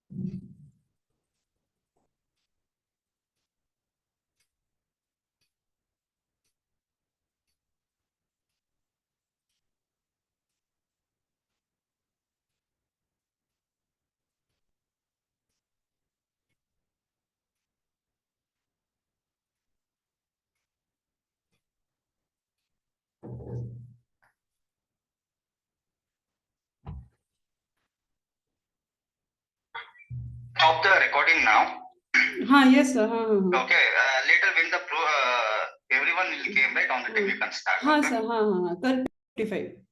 Stop the recording now. हाँ yes sir, हाँ हाँ हाँ Okay. Later when the everyone will came right on the time you can start. हाँ Okay? Sir, हाँ हाँ हाँ कर 55।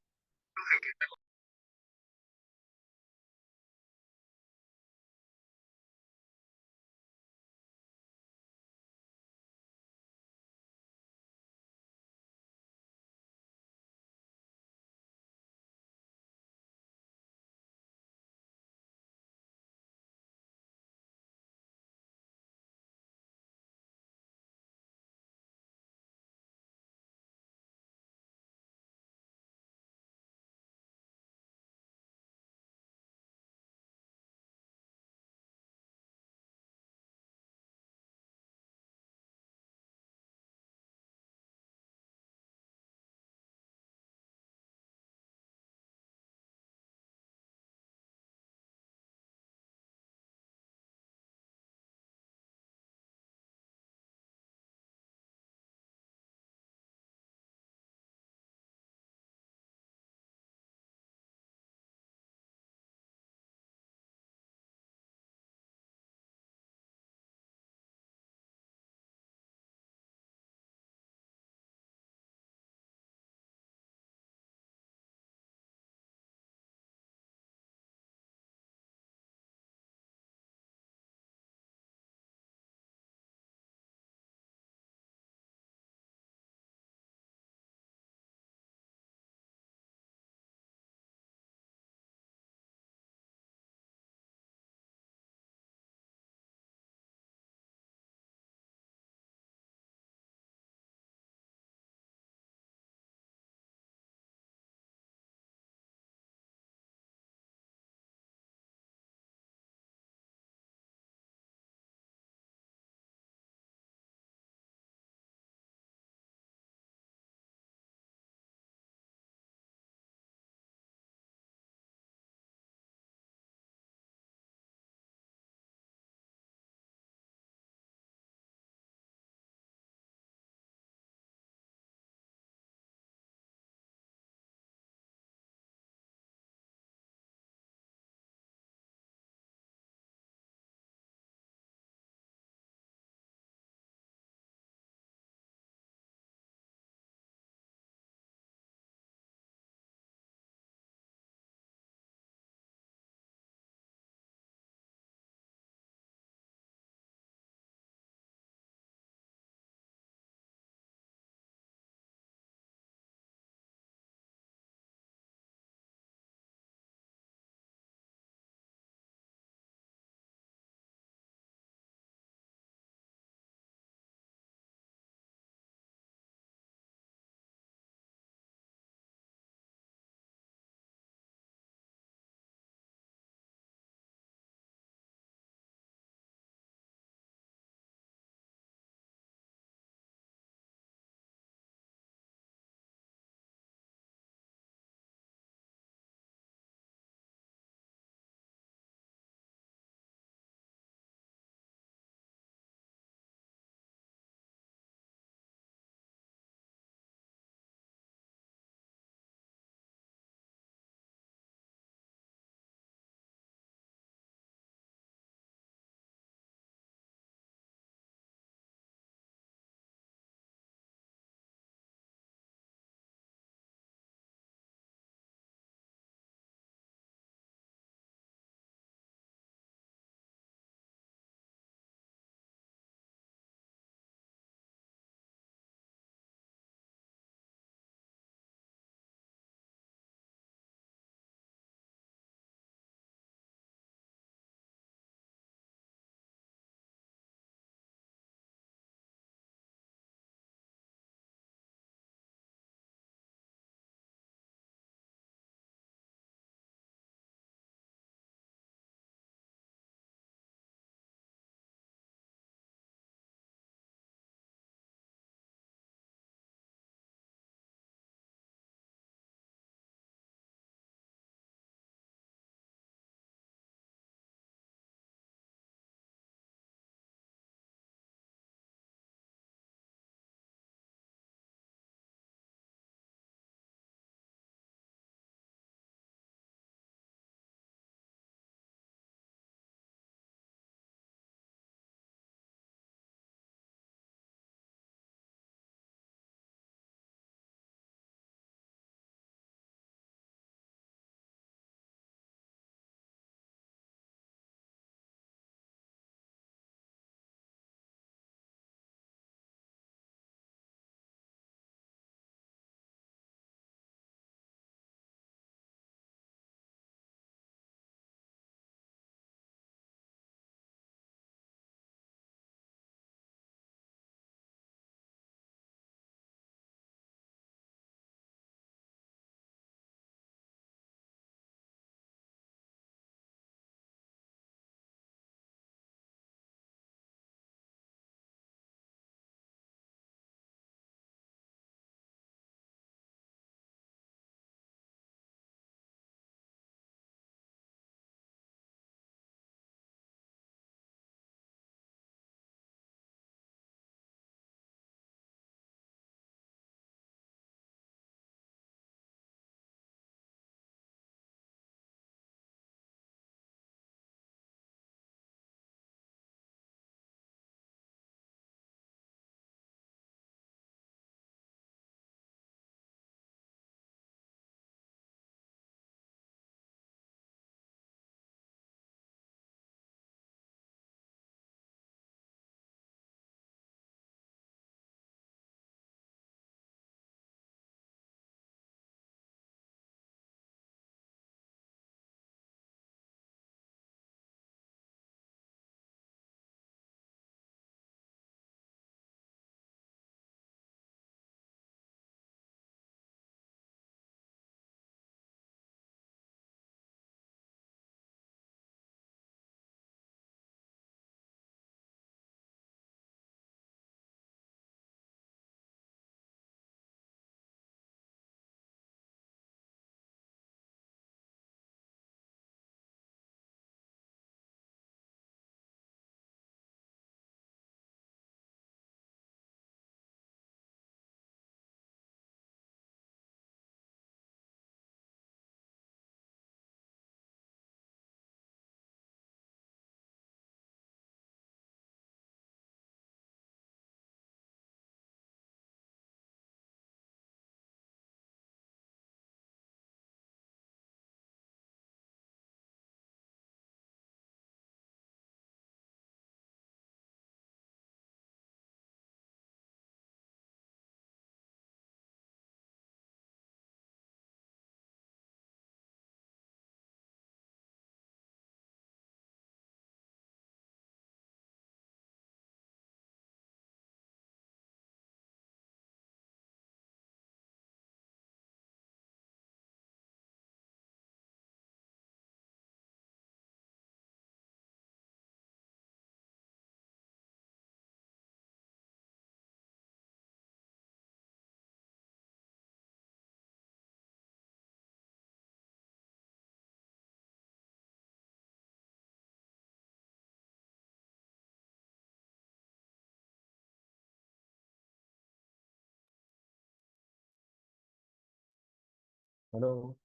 Hello.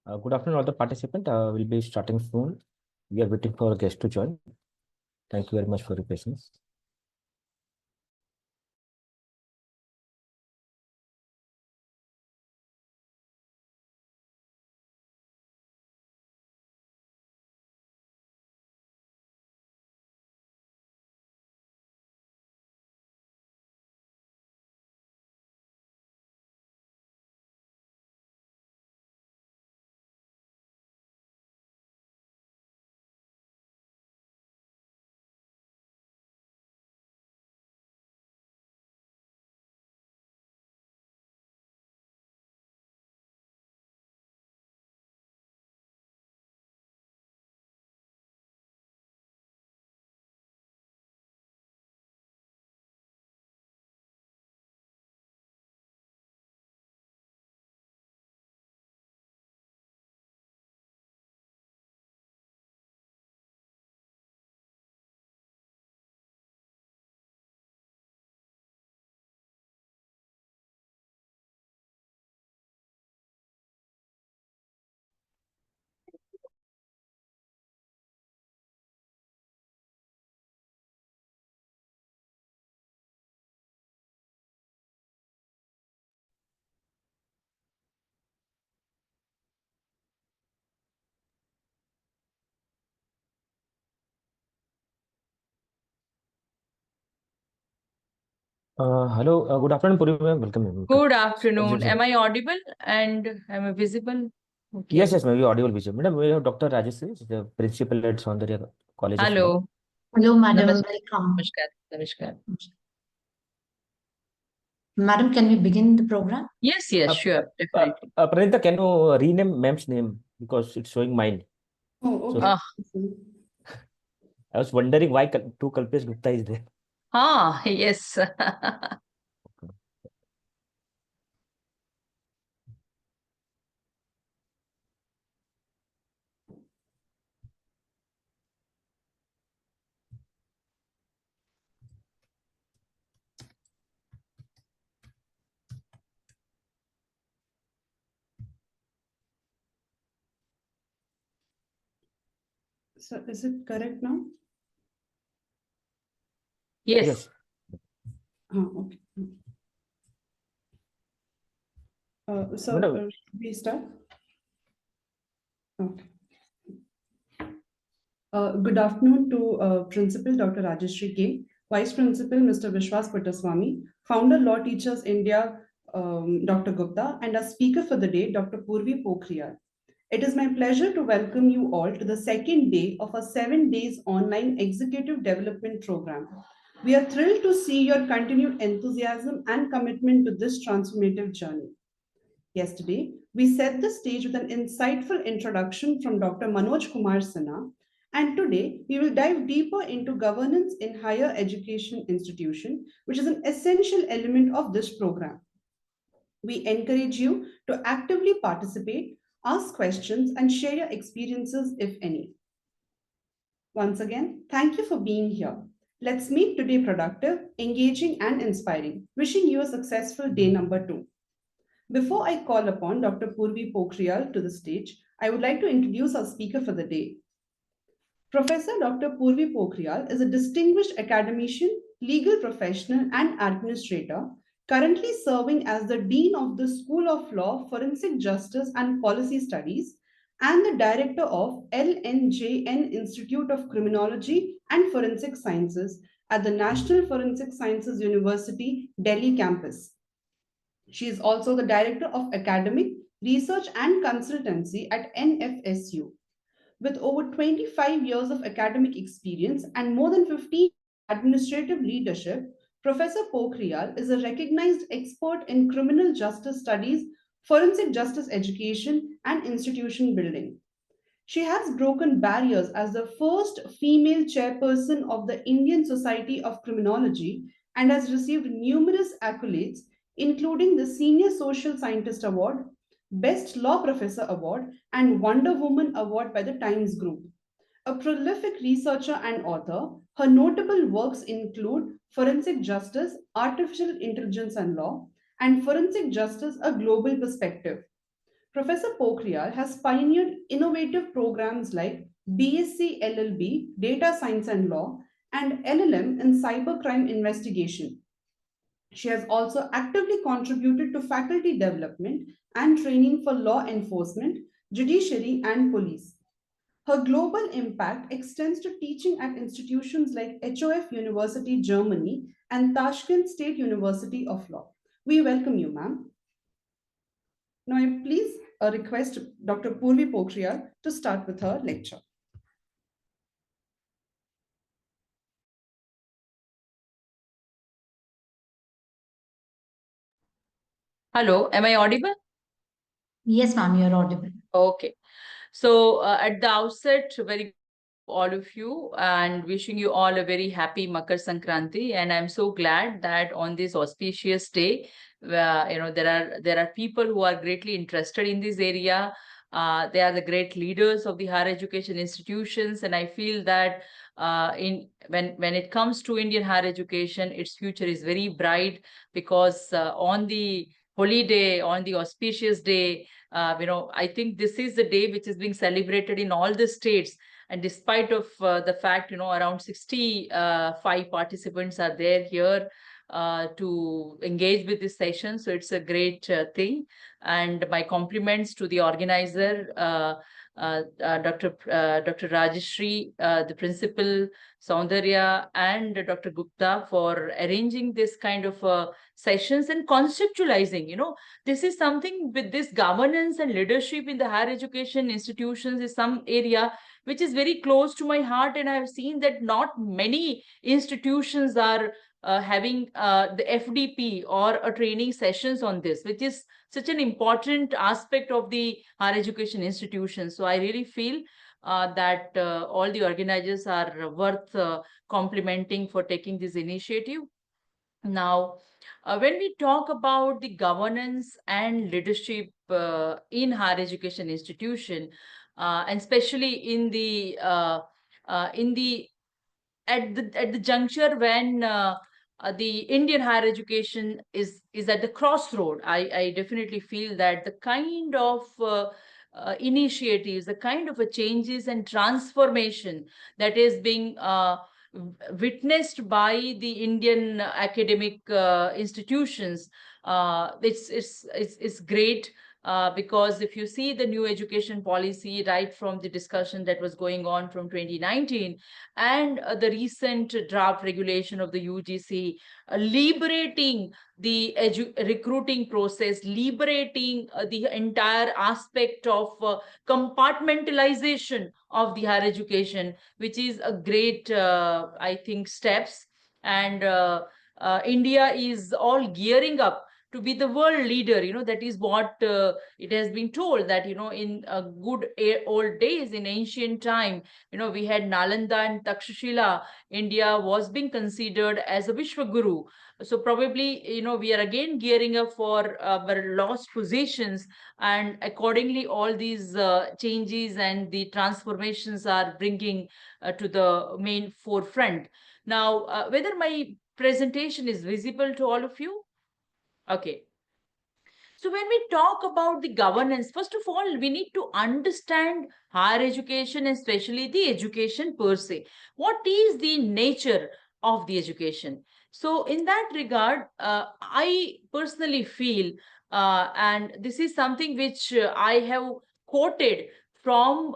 Good afternoon, all the participants. We'll be starting soon. We are waiting for a guest to join. Thank you very much for your patience. Hello. Good afternoon, Puri ma'am. Welcome. Good afternoon. Yes, Am I audible and am I visible? Okay. yes, maybe audible vision. Madam, we have Dr. Rajesh, the principal at Soundarya College of Law. Hello. Hello, madam. Namaskar. Welcome. Namaskar. Namaskar. Madam, can we begin the program? Yes, sure, definitely. Pranita, can you rename ma'am's name because it's showing mine? Oh, So- okay. I was wondering why two Kalpesh Gupta is there. Yes. So is it correct now? Yes. Okay. So Madam. we start. Okay. Good afternoon to Principal Dr. Rajeshri K, Vice Principal Mr. Vishwas Puttaswamy, Founder Law Teachers India Dr. Gupta, and our speaker for the day, Dr. Purvi Pokhriyal. It is my pleasure to welcome you all to the second day of a 7 days online executive development program. We are thrilled to see your continued enthusiasm and commitment to this transformative journey. Yesterday, we set the stage with an insightful introduction from Dr. Manoj Kumar Sinha, and today we will dive deeper into governance in higher education institution, which is an essential element of this program. We encourage you to actively participate, ask questions, and share your experiences, if any. Once again, thank you for being here. Let's make today productive, engaging, and inspiring. Wishing you a successful day number 2. Before I call upon Dr. Purvi Pokhriyal to the stage, I would like to introduce our speaker for the day. Professor Dr. Purvi Pokhriyal is a distinguished academician, legal professional, and administrator, currently serving as the Dean of the School of Law, Forensic Justice and Policy Studies, and the Director of LNJN Institute of Criminology and Forensic Sciences at the National Forensic Sciences University, Delhi campus. She is also the Director of Academic Research and Consultancy at NFSU. With over 25 years of academic experience and more than 15 administrative leadership, Professor Pokhriyal is a recognized expert in criminal justice studies, forensic justice education, and institution building. She has broken barriers as the first female chairperson of the Indian Society of Criminology and has received numerous accolades, including the Senior Social Scientist Award, Best Law Professor Award, and Wonder Woman Award by the Times Group. A prolific researcher and author, her notable works include Forensic Justice, Artificial Intelligence and Law, and Forensic Justice, A Global Perspective. Professor Pokhriyal has pioneered innovative programs like BSc LLB, Data Science and Law, and LLM in Cybercrime Investigation. She has also actively contributed to faculty development and training for law enforcement, judiciary, and police. Her global impact extends to teaching at institutions like HOF University, Germany, and Tashkent State University of Law. We welcome you, ma'am. Now, I please request Dr. Purvi Pokhriyal to start with her lecture. Hello, am I audible? Yes, ma'am, you're audible. Okay. So at the outset, very all of you and wishing you all a very happy Makar Sankranti. And I'm so glad that on this auspicious day, there are people who are greatly interested in this area. They are the great leaders of the higher education institutions, and I feel that when it comes to Indian higher education, its future is very bright because on the holy day, on the auspicious day, I think this is the day which is being celebrated in all the states. And despite of the fact, around 65 participants are there here to engage with this session. So it's a great thing. And my compliments to the organizer, Dr. Rajeshri, the principal, Saundarya, and Dr. Gupta for arranging this kind of sessions and conceptualizing. This is something with this governance and leadership in the higher education institutions is some area which is very close to my heart. And I have seen that not many institutions are having the FDP or a training sessions on this, which is such an important aspect of the higher education institutions. So I really feel that all the organizers are worth complimenting for taking this initiative. Now, when we talk about the governance and leadership in higher education institution, and especially in the at the juncture when the Indian higher education is at the crossroad, I definitely feel that the kind of initiatives, the kind of changes and transformation that is being witnessed by the Indian academic institutions, it's great. Because if you see the new education policy right from the discussion that was going on from 2019 and the recent draft regulation of the UGC, liberating the recruiting process, liberating the entire aspect of compartmentalization of the higher education, which is a great, I think, steps. And India is all gearing up to be the world leader. That is what it has been told, that in good old days, in ancient time, we had Nalanda and Takshashila. India was being considered as a Vishwaguru. So probably we are again gearing up for our lost positions, and accordingly all these changes and the transformations are bringing to the main forefront. Now, whether my presentation is visible to all of you? Okay. So when we talk about the governance, first of all, we need to understand higher education, especially the education per se. What is the nature of the education? So in that regard, I personally feel, and this is something which I have quoted from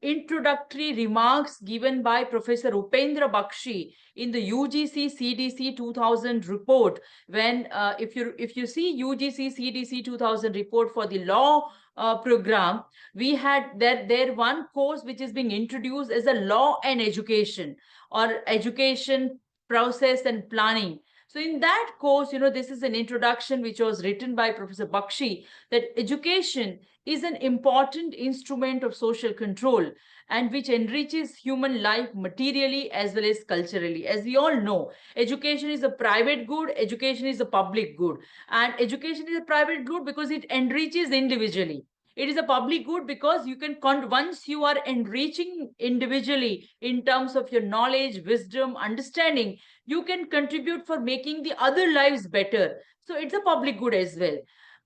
introductory remarks given by Professor Upendra Bakshi in the UGC CDC 2000 report. When if you see UGC CDC 2000 report for the law program, we had there one course which is being introduced as a law and education, or education process and planning. So in that course, this is an introduction which was written by Professor Bakshi, that education is an important instrument of social control and which enriches human life materially as well as culturally. As we all know, education is a private good, education is a public good. And education is a private good because it enriches individually. It is a public good because you can, once you are enriching individually in terms of your knowledge, wisdom, understanding, you can contribute for making the other lives better. So it's a public good as well.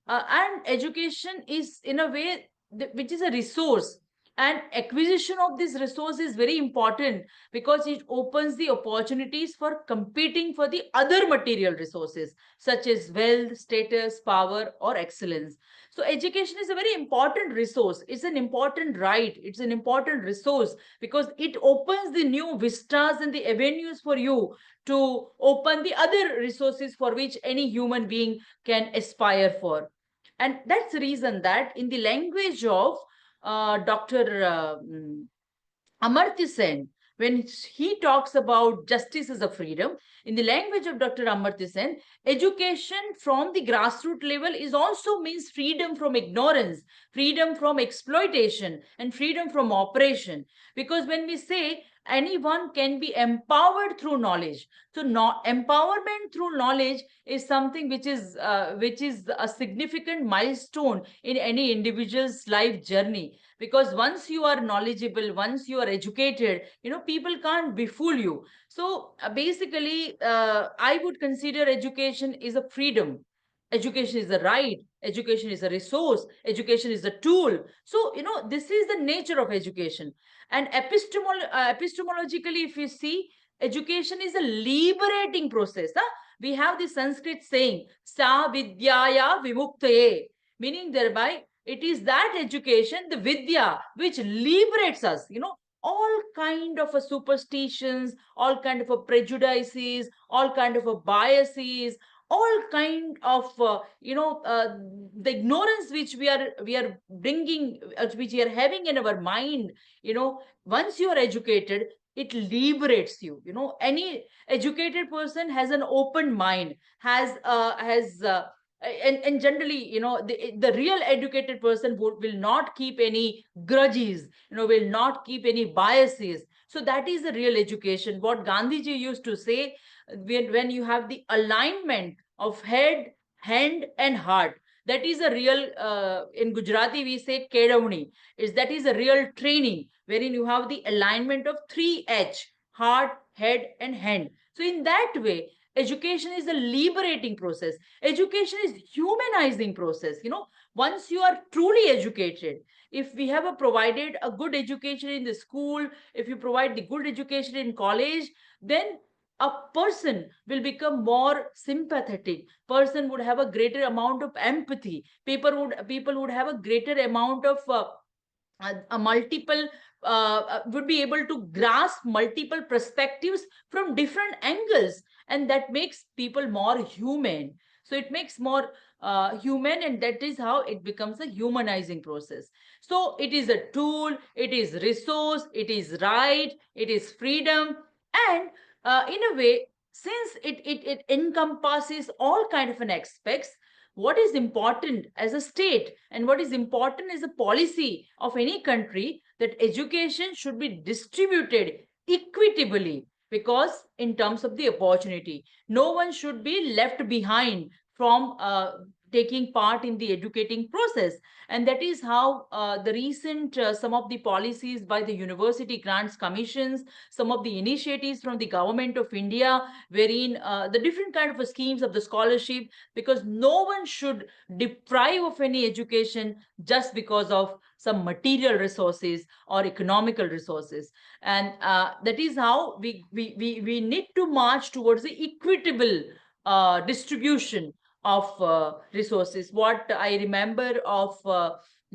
And education is in a way which is a resource, and acquisition of this resource is very important because it opens the opportunities for competing for the other material resources such as wealth, status, power, or excellence. So education is a very important resource. It's an important right. It's an important resource because it opens the new vistas and the avenues for you to open the other resources for which any human being can aspire for. And that's the reason that in the language of Dr. Amartya Sen, when he talks about justice as a freedom, in the language of Dr. Amartya Sen, education from the grassroots level is also means freedom from ignorance, freedom from exploitation, and freedom from oppression. Because when we say anyone can be empowered through knowledge, so empowerment through knowledge is something which is a significant milestone in any individual's life journey, because once you are knowledgeable, once you are educated, people can't befool you. So basically I would consider education is a freedom, education is a right, education is a resource, education is a tool. So this is the nature of education. And epistemologically, if you see, education is a liberating process. We have the Sanskrit saying sa vidyaya vimuktaye, meaning thereby it is that education, the vidya, which liberates us, all kind of a superstitions, all kind of a prejudices, all kind of a biases, all kind of the ignorance which we are bringing, which we are having in our mind. Once you are educated, it liberates you. Any educated person has an open mind, has and generally, the real educated person will not keep any grudges, will not keep any biases. So that is the real education. What Gandhiji used to say, when you have the alignment of head, hand, and heart, that is a real, in Gujarati we say kedavni, that is a real training wherein you have the alignment of 3H, heart, head, and hand. So in that way, education is a liberating process. Education is humanizing process. Once you are truly educated, if we have provided a good education in the school, if you provide the good education in college, then a person will become more sympathetic, person would have a greater amount of empathy, people would have a greater amount of a multiple would be able to grasp multiple perspectives from different angles, and that makes people more human. So it makes more human, and that is how it becomes a humanizing process. So it is a tool, it is resource, it is right, it is freedom. And in a way, since it encompasses all kind of an aspects, what is important as a state and what is important as a policy of any country, that education should be distributed equitably, because in terms of the opportunity, no one should be left behind from taking part in the educating process. And that is how the recent some of the policies by the University Grants Commissions, some of the initiatives from the Government of India, wherein the different kind of schemes of the scholarship, because no one should deprive of any education just because of some material resources or economical resources. And that is how we need to march towards the equitable distribution of resources. What I remember of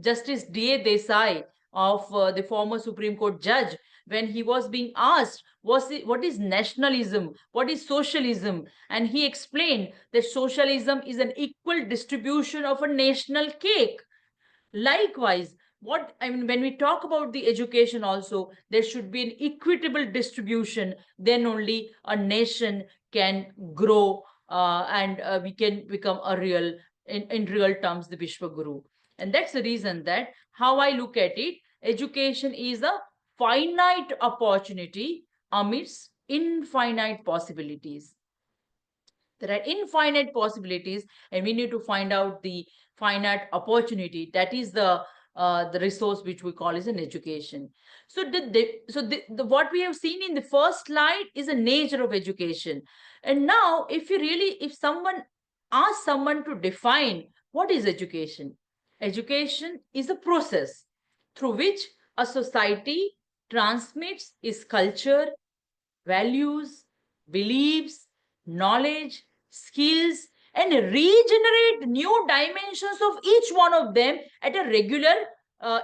Justice D.A. Desai, of the former Supreme Court judge, when he was being asked what is nationalism, what is socialism, and he explained that socialism is an equal distribution of a national cake. Likewise, when we talk about the education also, there should be an equitable distribution. Then only a nation can grow and we can become a real, in real terms, the Vishwa Guru. And that's the reason that how I look at it, education is a finite opportunity amidst infinite possibilities. There are infinite possibilities, and we need to find out the finite opportunity. That is the resource which we call as an education. So what we have seen in the first slide is the nature of education. And now if someone asks someone to define What is education? Education is a process through which a society transmits its culture, values, beliefs, knowledge, skills, and regenerate new dimensions of each one of them at a regular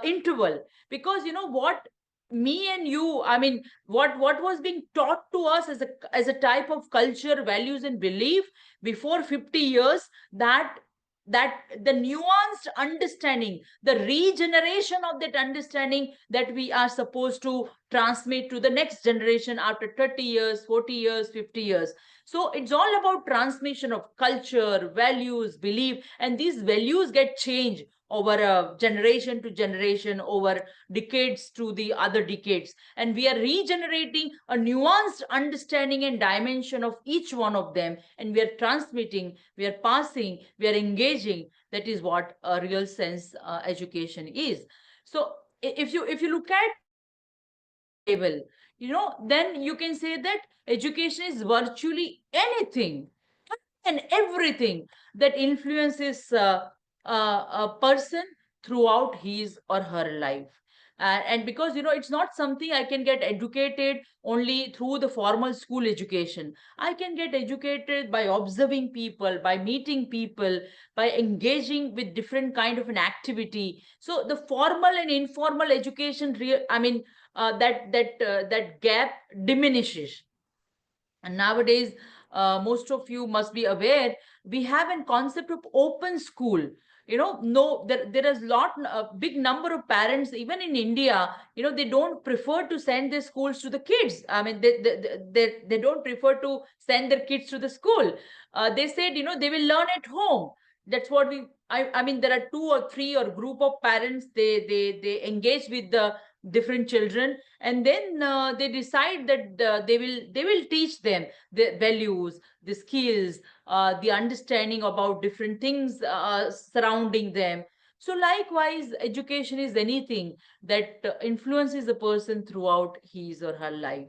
interval. Because you know what, me and you, I mean, what was being taught to us as a type of culture, values, and belief before 50 years, that the nuanced understanding, the regeneration of that understanding that we are supposed to transmit to the next generation after 30 years, 40 years, 50 years. So it's all about transmission of culture, values, belief, and these values get changed over a generation to generation, over decades to the other decades. And we are regenerating a nuanced understanding and dimension of each one of them. And we are transmitting, we are passing, we are engaging. That is what a real sense education is. So if you look at table, then you can say that education is virtually anything and everything that influences a person throughout his or her life. And because it's not something I can get educated only through the formal school education. I can get educated by observing people, by meeting people, by engaging with different kind of an activity. So the formal and informal education, that gap diminishes. And nowadays, most of you must be aware, we have a concept of open school. No, there is a big number of parents, even in India, they don't prefer to send their schools to the kids. I mean, they don't prefer to send their kids to the school. They said, they will learn at home. That's what I mean, there are 2 or 3 or group of parents, they engage with the different children, and then they decide that they will teach them the values, the skills, the understanding about different things surrounding them. So likewise, education is anything that influences a person throughout his or her life.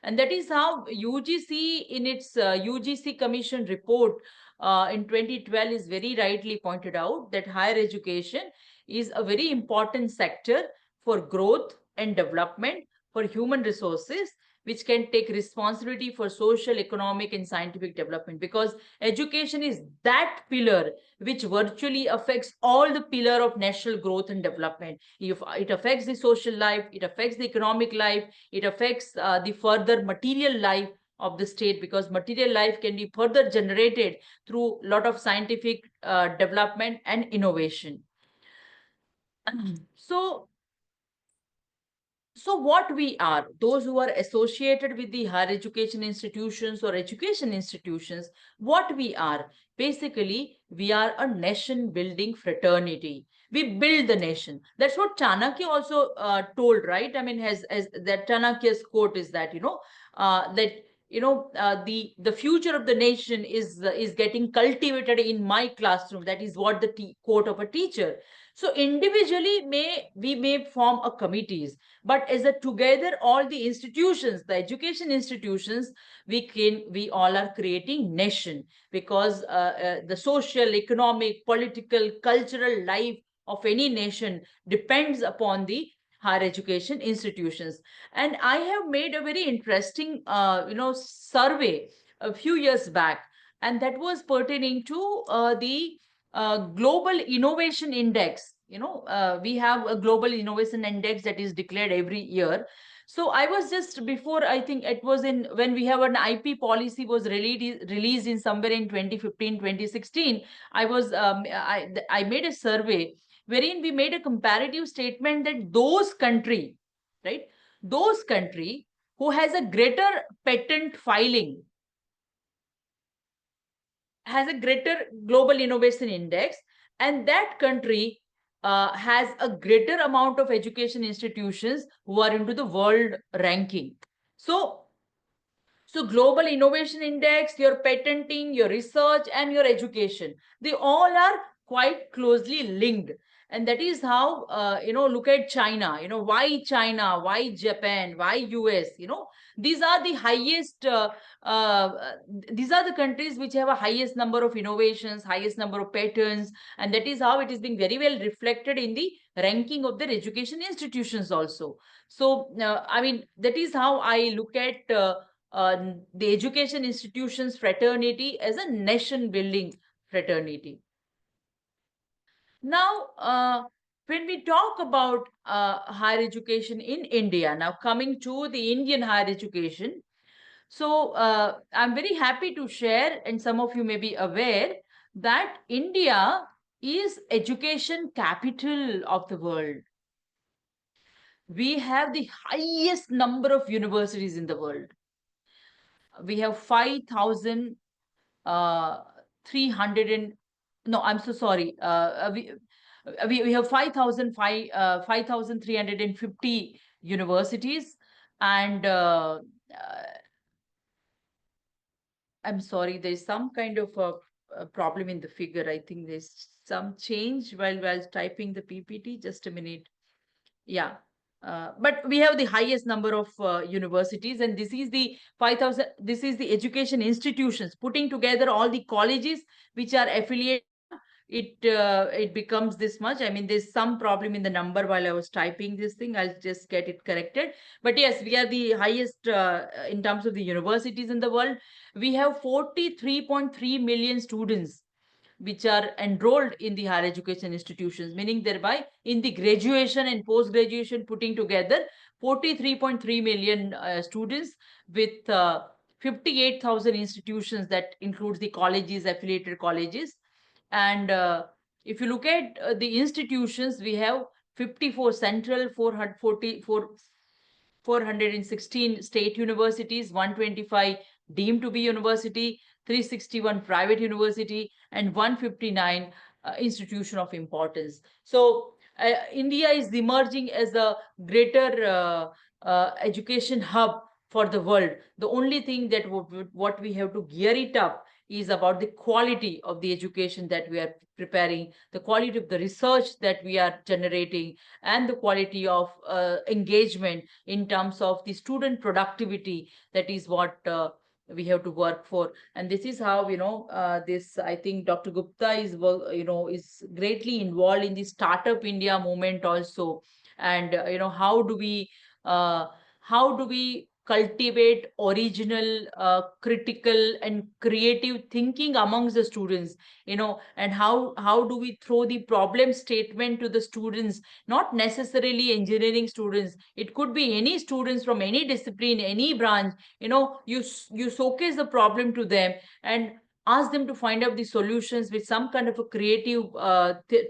And that is how UGC, in its UGC Commission report in 2012, is very rightly pointed out that higher education is a very important sector for growth and development, for human resources, which can take responsibility for social, economic, and scientific development. Because education is that pillar which virtually affects all the pillar of national growth and development. If it affects the social life, it affects the economic life, it affects the further material life of the state, because material life can be further generated through a lot of scientific development and innovation. So what we are, those who are associated with the higher education institutions or education institutions, what we are, basically, we are a nation building fraternity. We build the nation. That's what Chanakya also told, right? I mean, as that Chanakya's quote is that, the future of the nation is getting cultivated in my classroom. That is what the quote of a teacher. So individually, we may form a committees, but as a together, all the institutions, the education institutions, we all are creating nation, because the social, economic, political, cultural life of any nation depends upon the higher education institutions. And I have made a very interesting survey a few years back, and that was pertaining to the global innovation index. We have a global innovation index that is declared every year. So I was just before, I think it was when we have an IP policy was released in somewhere in 2015, 2016. I made a survey wherein we made a comparative statement that those country who has a greater patent filing, has a greater global innovation index, and that country has a greater amount of education institutions who are into the world ranking. So global innovation index, your patenting, your research, and your education, they all are quite closely linked. And that is how, look at China, why China, why Japan, why US, these are the highest, these are the countries which have a highest number of innovations, highest number of patents, and that is how it is being very well reflected in the ranking of their education institutions also. So, I mean, that is how I look at the education institutions fraternity as a nation building fraternity. Now, when we talk about higher education in India, now coming to the Indian higher education, so I'm very happy to share, and some of you may be aware, that India is education capital of the world. We have the highest number of universities in the world. We have 5,300 and no, I'm so sorry. We have 5,350 universities, and I'm sorry, there's some kind of a problem in the figure. I think there's some change while typing the PPT. Just a minute. Yeah. But we have the highest number of universities, and this is the 5,000. This is the education institutions putting together all the colleges which are affiliated. It becomes this much. I mean, there's some problem in the number while I was typing this thing. I'll just get it corrected. But yes, we are the highest in terms of the universities in the world. We have 43.3 million students which are enrolled in the higher education institutions, meaning thereby in the graduation and post-graduation putting together 43.3 million students with 58,000 institutions. That includes the colleges, affiliated colleges. And if you look at the institutions, we have 54 central, 416 state universities, 125 deemed to be university, 361 private university, and 159 institution of importance. So India is emerging as a greater education hub for the world. The only thing that what we have to gear it up is about the quality of the education that we are preparing, the quality of the research that we are generating, and the quality of engagement in terms of the student productivity. That is what we have to work for. And this is how, this, I think Dr. Gupta is, is greatly involved in the Startup India movement also. And, how do we cultivate original, critical and creative thinking amongst the students, and how do we throw the problem statement to the students, not necessarily engineering students. It could be any students from any discipline, any branch. You showcase the problem to them and ask them to find out the solutions with some kind of a creative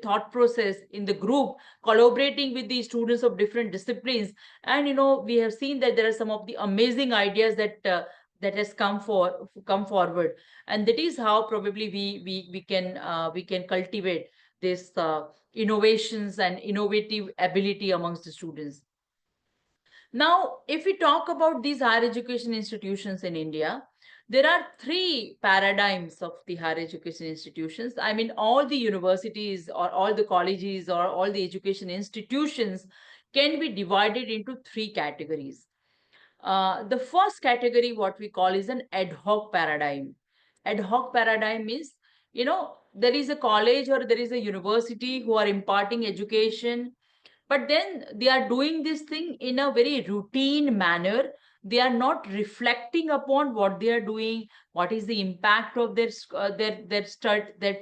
thought process in the group, collaborating with the students of different disciplines. And we have seen that there are some of the amazing ideas that has come forward, and that is how probably we can cultivate this innovations and innovative ability amongst the students. Now, if we talk about these higher education institutions in India, there are three paradigms of the higher education institutions. I mean, all the universities or all the colleges or all the education institutions can be divided into three categories. The first category, what we call, is an ad hoc paradigm. Ad hoc paradigm is, there is a college or there is a university who are imparting education, but then they are doing this thing in a very routine manner. They are not reflecting upon what they are doing, what is the impact of their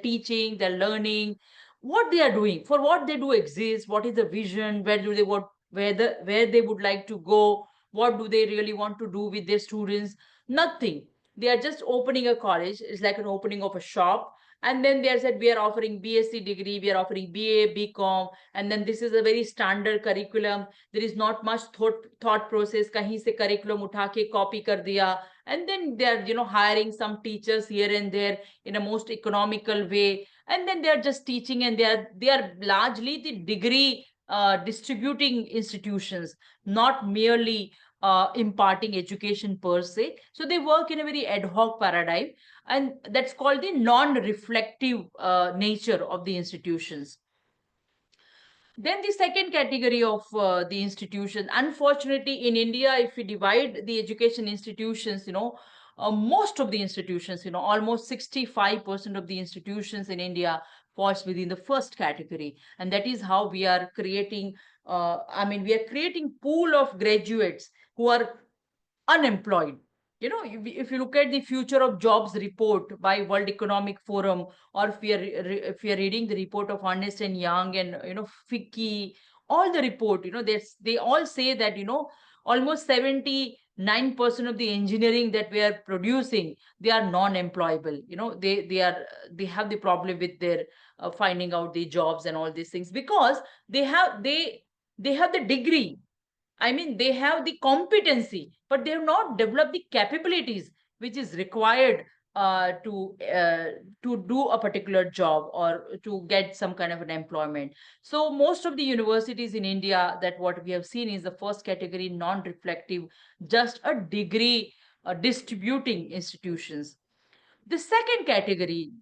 teaching, their learning, what they are doing, for what they do exist, what is the vision, where do they want, where they would like to go, what do they really want to do with their students. Nothing. They are just opening a college. It's like an opening of a shop. And then they are said, we are offering BSc degree, we are offering BA, BCom, and then this is a very standard curriculum. There is not much thought process. Kahin se curriculum utha ke copy kar diya. And then they are, hiring some teachers here and there in a most economical way. And then they are just teaching, and they are largely the degree distributing institutions, not merely imparting education per se. So they work in a very ad hoc paradigm, and that's called the non-reflective nature of the institutions. Then the second category of the institution, unfortunately in India, if we divide the education institutions, most of the institutions, almost 65% of the institutions in India falls within the first category. And that is how we are creating, we are creating pool of graduates who are unemployed. If you look at the future of jobs report by World Economic Forum, or if we are reading the report of Ernst and Young and FICCI, all the report, they all say that almost 79% of the engineering that we are producing, they are non-employable. They have the problem with their finding out the jobs and all these things, because they have the degree. They have the competency, but they have not developed the capabilities which is required to do a particular job or to get some kind of an employment. So most of the universities in India, that what we have seen is the first category, non-reflective, just a degree distributing institutions. The second category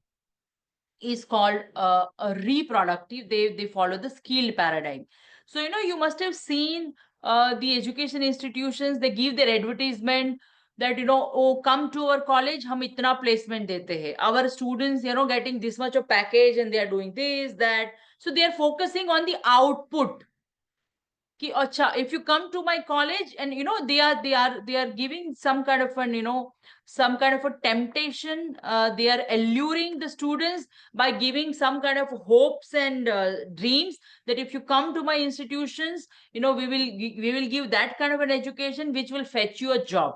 is called a reproductive. They follow the skilled paradigm. So you must have seen the education institutions, they give their advertisement that oh, come to our college, hum itna placement dete hai, our students getting this much of package, and they are doing this, that. So they are focusing on the output. Ki, acha, if you come to my college, and they are giving some kind of an some kind of a temptation. They are alluring the students by giving some kind of hopes and dreams that if you come to my institutions, we will give that kind of an education which will fetch you a job.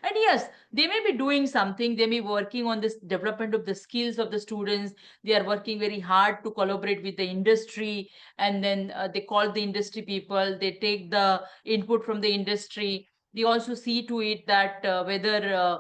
And yes, they may be doing something, they may be working on this development of the skills of the students, they are working very hard to collaborate with the industry, and then they call the industry people, they take the input from the industry, they also see to it that whether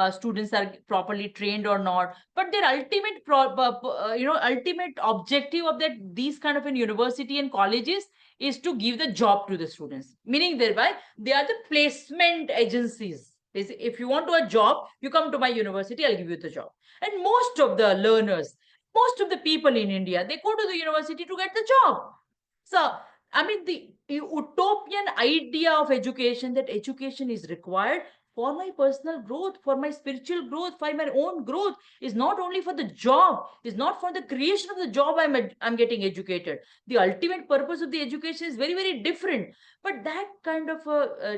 students are properly trained or not. But their ultimate ultimate objective of that these kind of an university and colleges is to give the job to the students, meaning thereby they are the placement agencies. If you want a job, you come to my university, I'll give you the job. And most of the learners, most of the people in India, they go to the university to get the job. So the utopian idea of education, that education is required for my personal growth, for my spiritual growth, for my own growth, is not only for the job, is not for the creation of the job I'm getting educated. The ultimate purpose of the education is very, very different. But that kind of a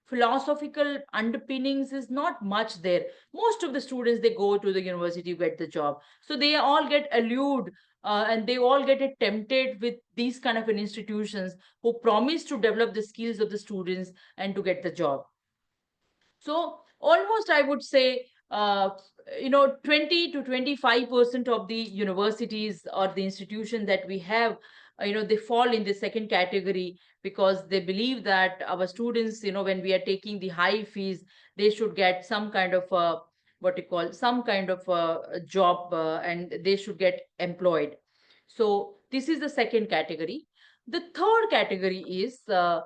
philosophical underpinnings is not much there. Most of the students, they go to the university to get the job. So they all get allured and they all get tempted with these kind of an institutions who promise to develop the skills of the students and to get the job. So almost I would say 20 to 25% of the universities or the institution that we have, they fall in the second category, because they believe that our students, when we are taking the high fees, they should get some kind of some kind of a job, and they should get employed. So this is the second category. The third category is the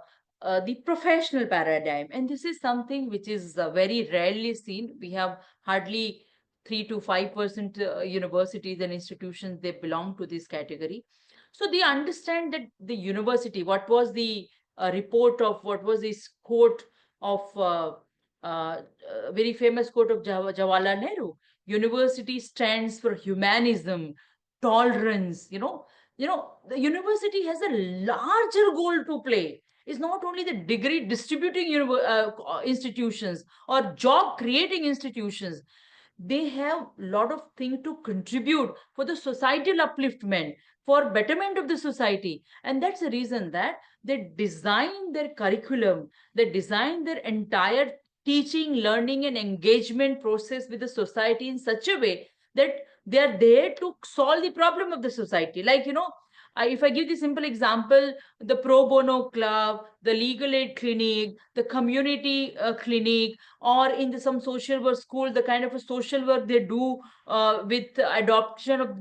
professional paradigm, and this is something which is very rarely seen. We have hardly 3 to 5% universities and institutions, they belong to this category. So they understand that the university, what was the report of, what was this quote of very famous quote of Jawaharlal Nehru: university stands for humanism, tolerance. The university has a larger goal to play. Is not only the degree distributing institutions or job creating institutions. They have a lot of things to contribute for the societal upliftment, for betterment of the society. And that's the reason that they design their curriculum, they design their entire teaching, learning, and engagement process with the society in such a way that they are there to solve the problem of the society. Like, if I give the simple example, the pro bono club, the legal aid clinic, the community clinic, or in some social work school, the kind of a social work they do with adoption of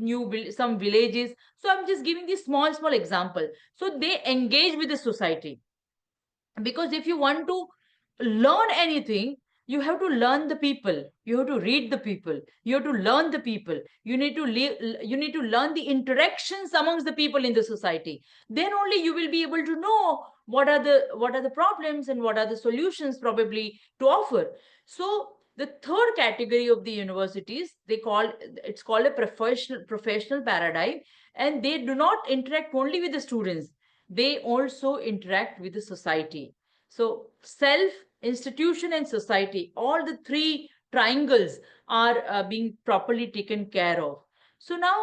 some villages. So I'm just giving this small example. So they engage with the society, because if you want to learn anything, you have to learn the people, you have to read the people, you have to learn the people, you need to learn the interactions amongst the people in the society. Then only you will be able to know what are the problems and what are the solutions probably to offer. So the third category of the universities, it's called a professional paradigm, and they do not interact only with the students, they also interact with the society. So self, institution, and society, all the three triangles are being properly taken care of. So now,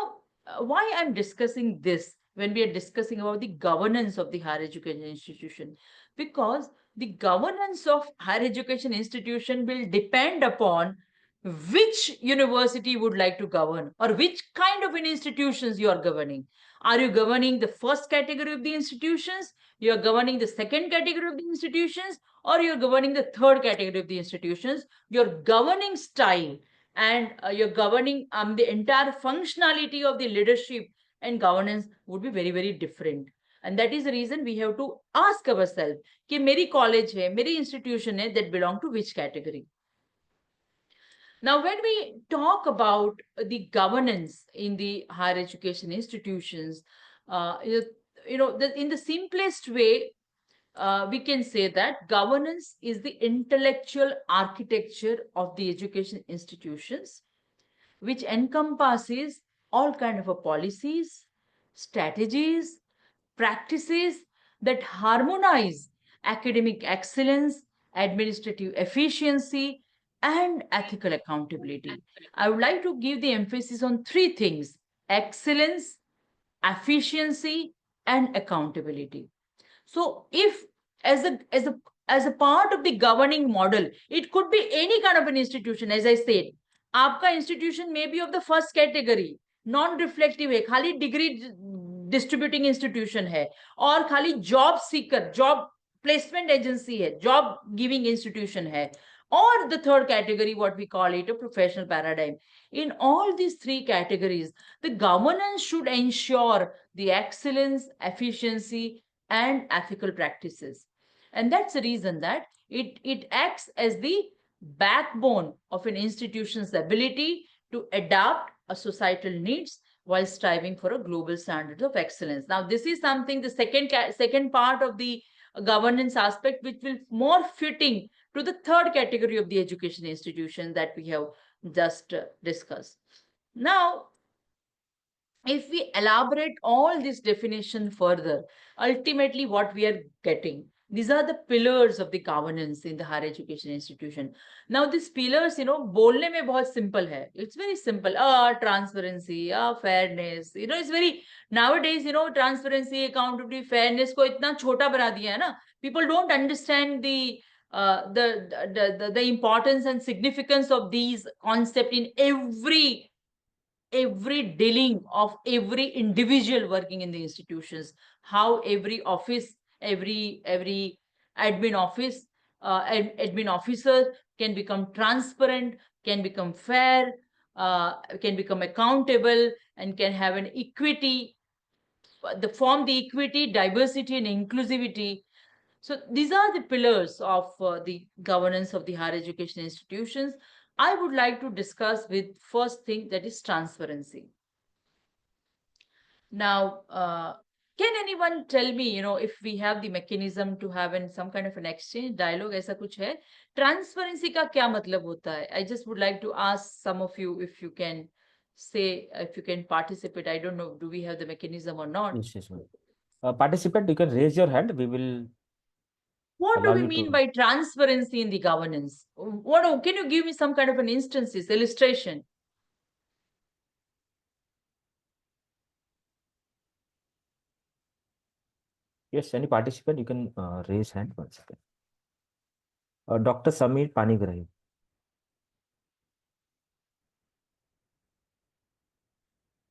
why I'm discussing this when we are discussing about the governance of the higher education institution? Because the governance of higher education institution will depend upon which university would like to govern, or which kind of an institutions you are governing. Are you governing the first category of the institutions? You are governing the second category of the institutions, or you're governing the third category of the institutions? Your governing style and you're governing the entire functionality of the leadership and governance would be very, very different. And that is the reason we have to ask ourselves कि मेरी college है, मेरी institution है, that belong to which category. Now, when we talk about the governance in the higher education institutions, in the simplest way, we can say that governance is the intellectual architecture of the education institutions, which encompasses all kind of policies, strategies, practices that harmonize academic excellence, administrative efficiency, and ethical accountability. I would like to give the emphasis on three things: excellence, efficiency, and accountability. So if as a part of the governing model, it could be any kind of an institution. As I said, आपका institution may be of the first category, non-reflective है, खाली degree distributing institution है, और खाली job seeker, job placement agency है, job giving institution है, or the third category, what we call it, a professional paradigm. In all these three categories, the governance should ensure the excellence, efficiency, and ethical practices. And that's the reason that it acts as the backbone of an institution's ability to adapt a societal needs while striving for a global standard of excellence. Now, this is something, the second part of the governance aspect, which will more fitting to the third category of the education institution that we have just discussed. Now, if we elaborate all this definition further, ultimately what we are getting, these are the pillars of the governance in the higher education institution. Now, these pillars, बोलने में बहुत simple है. It's very simple. Transparency, fairness. It's very, nowadays, transparency, accountability, fairness को इतना छोटा बना दिया है ना. People don't understand the importance and significance of these concepts in every dealing of every individual working in the institutions, how every office, every admin office, admin officer can become transparent, can become fair, can become accountable, and can have an equity, form the equity, diversity, and inclusivity. So these are the pillars of the governance of the higher education institutions. I would like to discuss with first thing, that is transparency. Now, can anyone tell me, if we have the mechanism to have some kind of an exchange, dialogue, ऐसा कुछ है? Transparency का क्या मतलब होता है? I just would like to ask some of you if you can say, if you can participate. I don't know, do we have the mechanism or not? Yes. Participant, you can raise your hand. We will. What do allow we you mean to- by transparency in the governance? Can you give me some kind of an instances, illustration? Yes, any participant, you can raise hand. 1 second. Dr. Samir Panigrahi.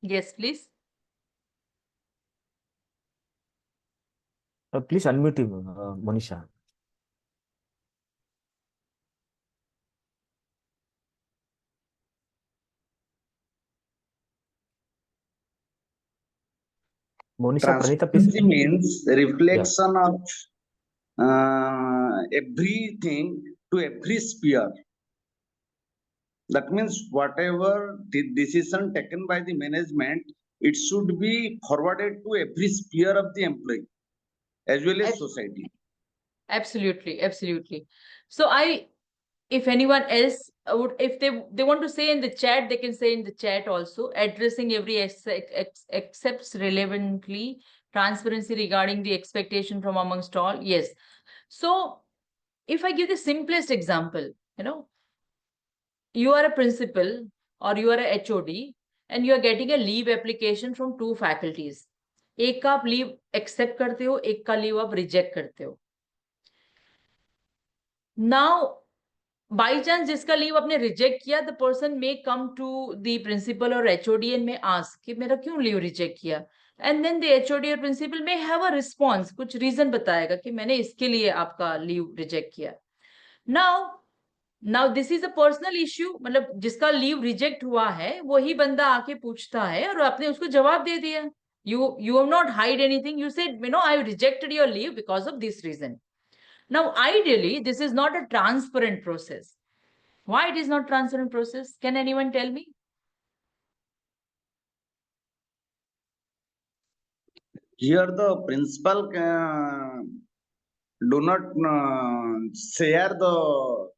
Yes, please. Please unmute him, Monisha. Monisha, Pranita, please. Transparency means reflection of everything to every sphere. That means whatever the decision taken by the management, it should be forwarded to every sphere of the employee as well as Ab- society. Absolutely, absolutely. So if anyone else would, if they want to say in the chat, they can say in the chat also, addressing every accepts relevantly, transparency regarding the expectation from amongst all. Yes. So if I give the simplest example, you are a principal or you are a HOD and you are getting a leave application from two faculties. एक का आप leave accept करते हो, एक का leave आप reject करते हो. Now, by chance जिसका लीव आपने रिजेक्ट किया, the person may come to the principal or HOD and may ask कि मेरा क्यों लीव रिजेक्ट किया, and then the HOD or principal may have a response, कुछ रीजन बताएगा कि मैंने इसके लिए आपका लीव रिजेक्ट किया. Now this is a personal issue, मतलब जिसका लीव रिजेक्ट हुआ है वही बंदा आके पूछता है और आपने उसको जवाब दे दिया. You have not hide anything. You said, I rejected your leave because of this reason. Now, ideally, this is not a transparent process. Why it is not transparent process? Can anyone tell me? Here the principal do not share the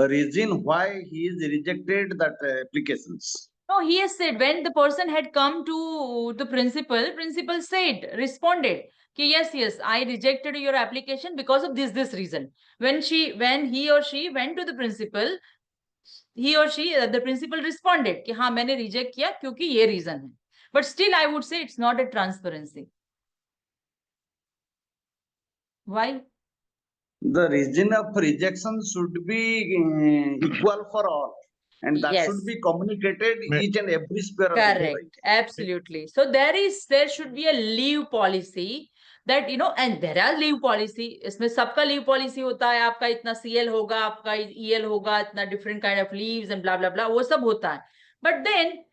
reason why he is rejected that applications. No, he has said when the person had come to the principal said, responded, yes, I rejected your application because of this reason. When he or she went to the principal, the principal responded कि हाँ मैंने reject किया क्योंकि ये reason है. But still I would say it's not a transparency. Why? The reason of rejection should be equal for all, and that Yes. should be communicated each and every sphere of the Correct. employee. Absolutely. So there should be a leave policy that, and there are leave policy. इसमें सबका leave policy होता है. आपका इतना CL होगा, आपका EL होगा, इतना different kind of leaves and blah, blah, blah. वो सब होता है. But then,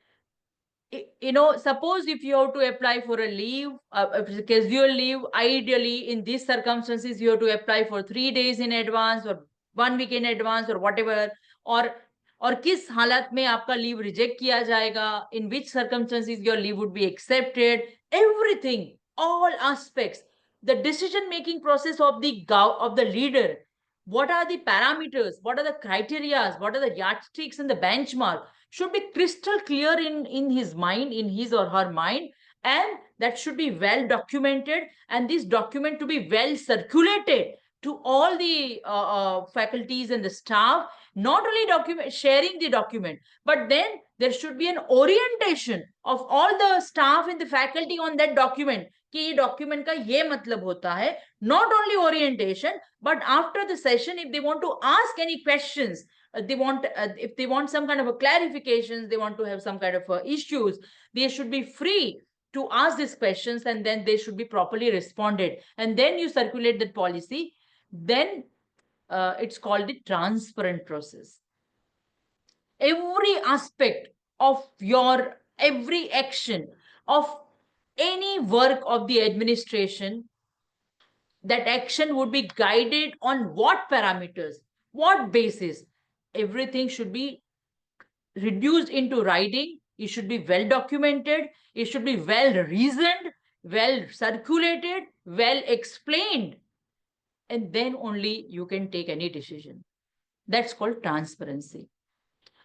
suppose if you have to apply for a leave, a casual leave, ideally in these circumstances, you have to apply for 3 days in advance or 1 week in advance or whatever, और किस हालत में आपका leave reject किया जाएगा, in which circumstances your leave would be accepted, everything, all aspects, the decision making process of the leader, what are the parameters, what are the criteria, what are the yardsticks and the benchmark should be crystal clear in his mind, in his or her mind, and that should be well documented, and this document to be well circulated to all the faculties and the staff, not only sharing the document, but then there should be an orientation of all the staff and the faculty on that document कि ये document का ये मतलब होता है. Not only orientation, but after the session, if they want to ask any questions, if they want some kind of a clarifications, they want to have some kind of issues, they should be free to ask these questions, and then they should be properly responded. And then you circulate that policy. Then it's called the transparent process. Every aspect of your every action of any work of the administration, that action would be guided on what parameters, what basis. Everything should be reduced into writing. It should be well documented. It should be well reasoned, well circulated, well explained. And then only you can take any decision. That's called transparency.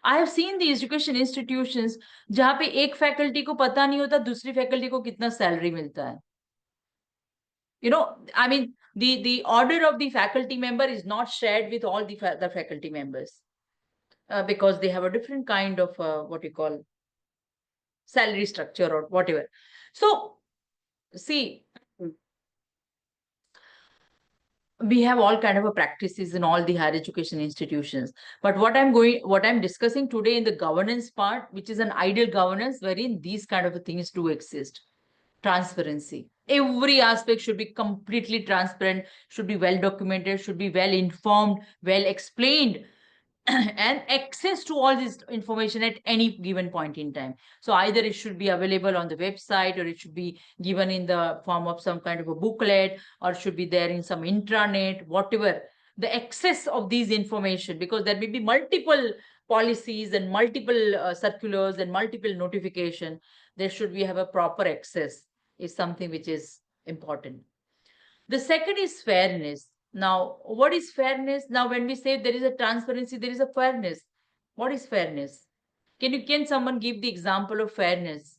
I have seen the education institutions जहाँ पे एक faculty को पता नहीं होता दूसरी faculty को कितना salary मिलता है. I mean, the order of the faculty member is not shared with all the faculty members because they have a different kind of what you call salary structure or whatever. So, see, we have all kind of practices in all the higher education institutions. But what I'm discussing today in the governance part, which is an ideal governance wherein these kind of things do exist. Transparency. Every aspect should be completely transparent, should be well documented, should be well informed, well explained, and access to all this information at any given point in time. So either it should be available on the website, or it should be given in the form of some kind of a booklet, or should be there in some intranet, whatever. The access of these information, because there may be multiple policies and multiple circulars and multiple notification, there should we have a proper access is something which is important. The second is fairness. Now, what is fairness? Now, when we say there is a transparency, there is a fairness. What is fairness? Can someone give the example of fairness?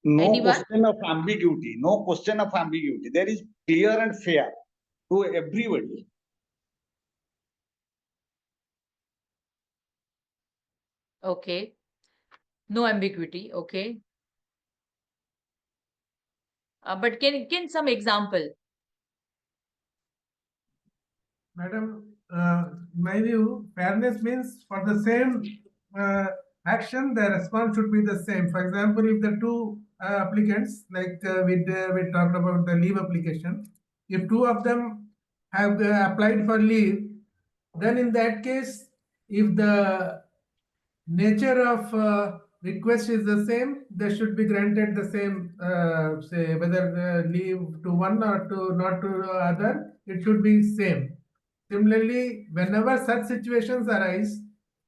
No Anyone? question of ambiguity, no question of ambiguity. There is clear and fair to everybody. Okay. No ambiguity. Okay. But can some example? Madam, my view, fairness means for the same action, the response should be the same. For example, if the two applicants, like we talked about the leave application, if two of them have applied for leave, then in that case, if the nature of request is the same, they should be granted the same, say whether leave to one or to not to other, it should be same. Similarly, whenever such situations arise,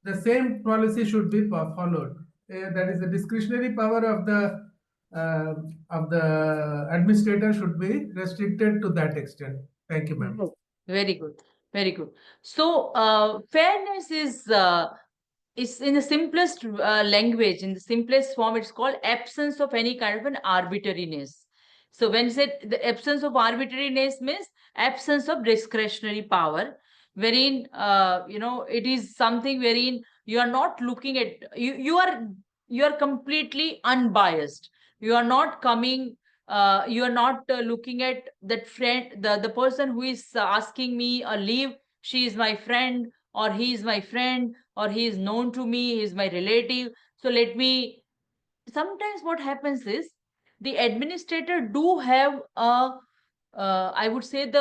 the same policy should be followed. That is the discretionary power of the administrator should be restricted to that extent. Thank you, ma'am. Very good. Very good. So, fairness is in the simplest language, in the simplest form, it's called absence of any kind of an arbitrariness. So when said the absence of arbitrariness means absence of discretionary power, wherein it is something wherein you are not looking at you are completely unbiased. You are not coming. You are not looking at that friend, the person who is asking me a leave. She is my friend, or he is my friend, or he is known to me, he is my relative. So let me. Sometimes what happens is the administrator do have a I would say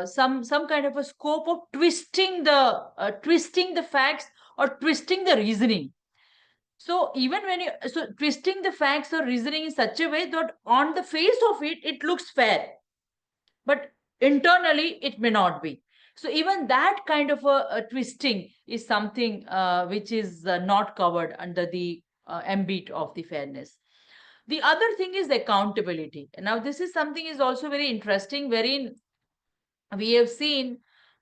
some kind of a scope of twisting the facts or twisting the reasoning. So even when you twisting the facts or reasoning in such a way that on the face of it looks fair, but internally it may not be. So even that kind of a twisting is something which is not covered under the ambit of the fairness. The other thing is accountability. Now, this is something is also very interesting, wherein we have seen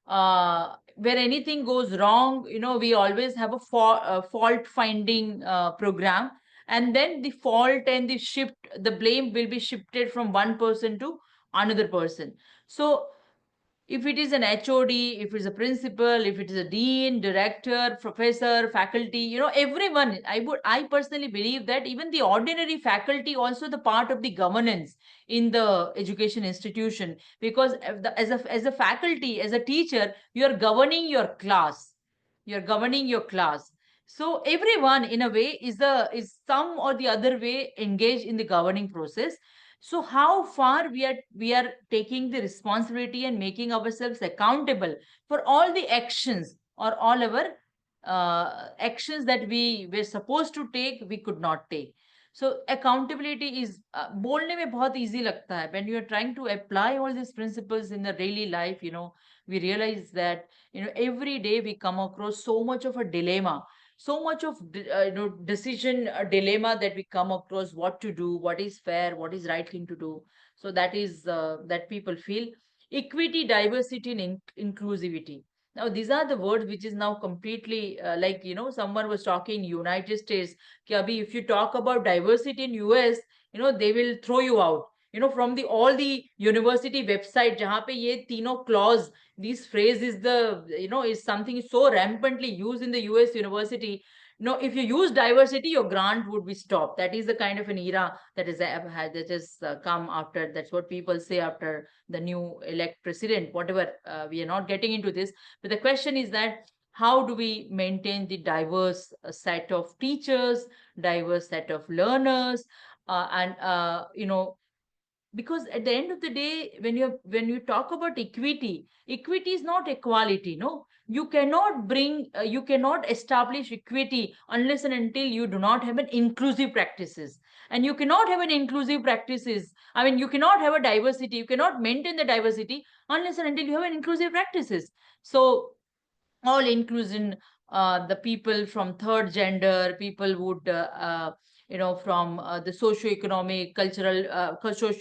where anything goes wrong, we always have a fault finding program, and then the fault and the blame will be shifted from one person to another person. So if it is an HOD, if it's a principal, if it is a dean, director, professor, faculty, everyone, I personally believe that even the ordinary faculty also the part of the governance in the education institution, because as a faculty, as a teacher, you are governing your class. You're governing your class. So everyone in a way is some or the other way engaged in the governing process. So how far we are taking the responsibility and making ourselves accountable for all the actions or all our actions that we were supposed to take, we could not take. So accountability is बोलने में बहुत easy लगता है. When you are trying to apply all these principles in the daily life, we realize that every day we come across so much of a dilemma, so much of decision dilemma that we come across, what to do, what is fair, what is right thing to do. So that is that people feel equity, diversity, and inclusivity. Now these are the words which is now completely like someone was talking United States कि अभी if you talk about diversity in US, they will throw you out from all the university website जहाँ पे ये तीनों clause, this phrase is is something so rampantly used in the US university. If you use diversity, your grant would be stopped. That is the kind of an era that has come after. That's what people say after the new elect president. Whatever, we are not getting into this, but the question is that how do we maintain the diverse set of teachers, diverse set of learners, and because at the end of the day, when you talk about equity is not equality. No, you cannot establish equity unless and until you do not have an inclusive practices. And you cannot have an inclusive practices, I mean, you cannot have a diversity, you cannot maintain the diversity unless and until you have an inclusive practices. So all inclusion, the people from third gender, people would from the socio-economic, cultural,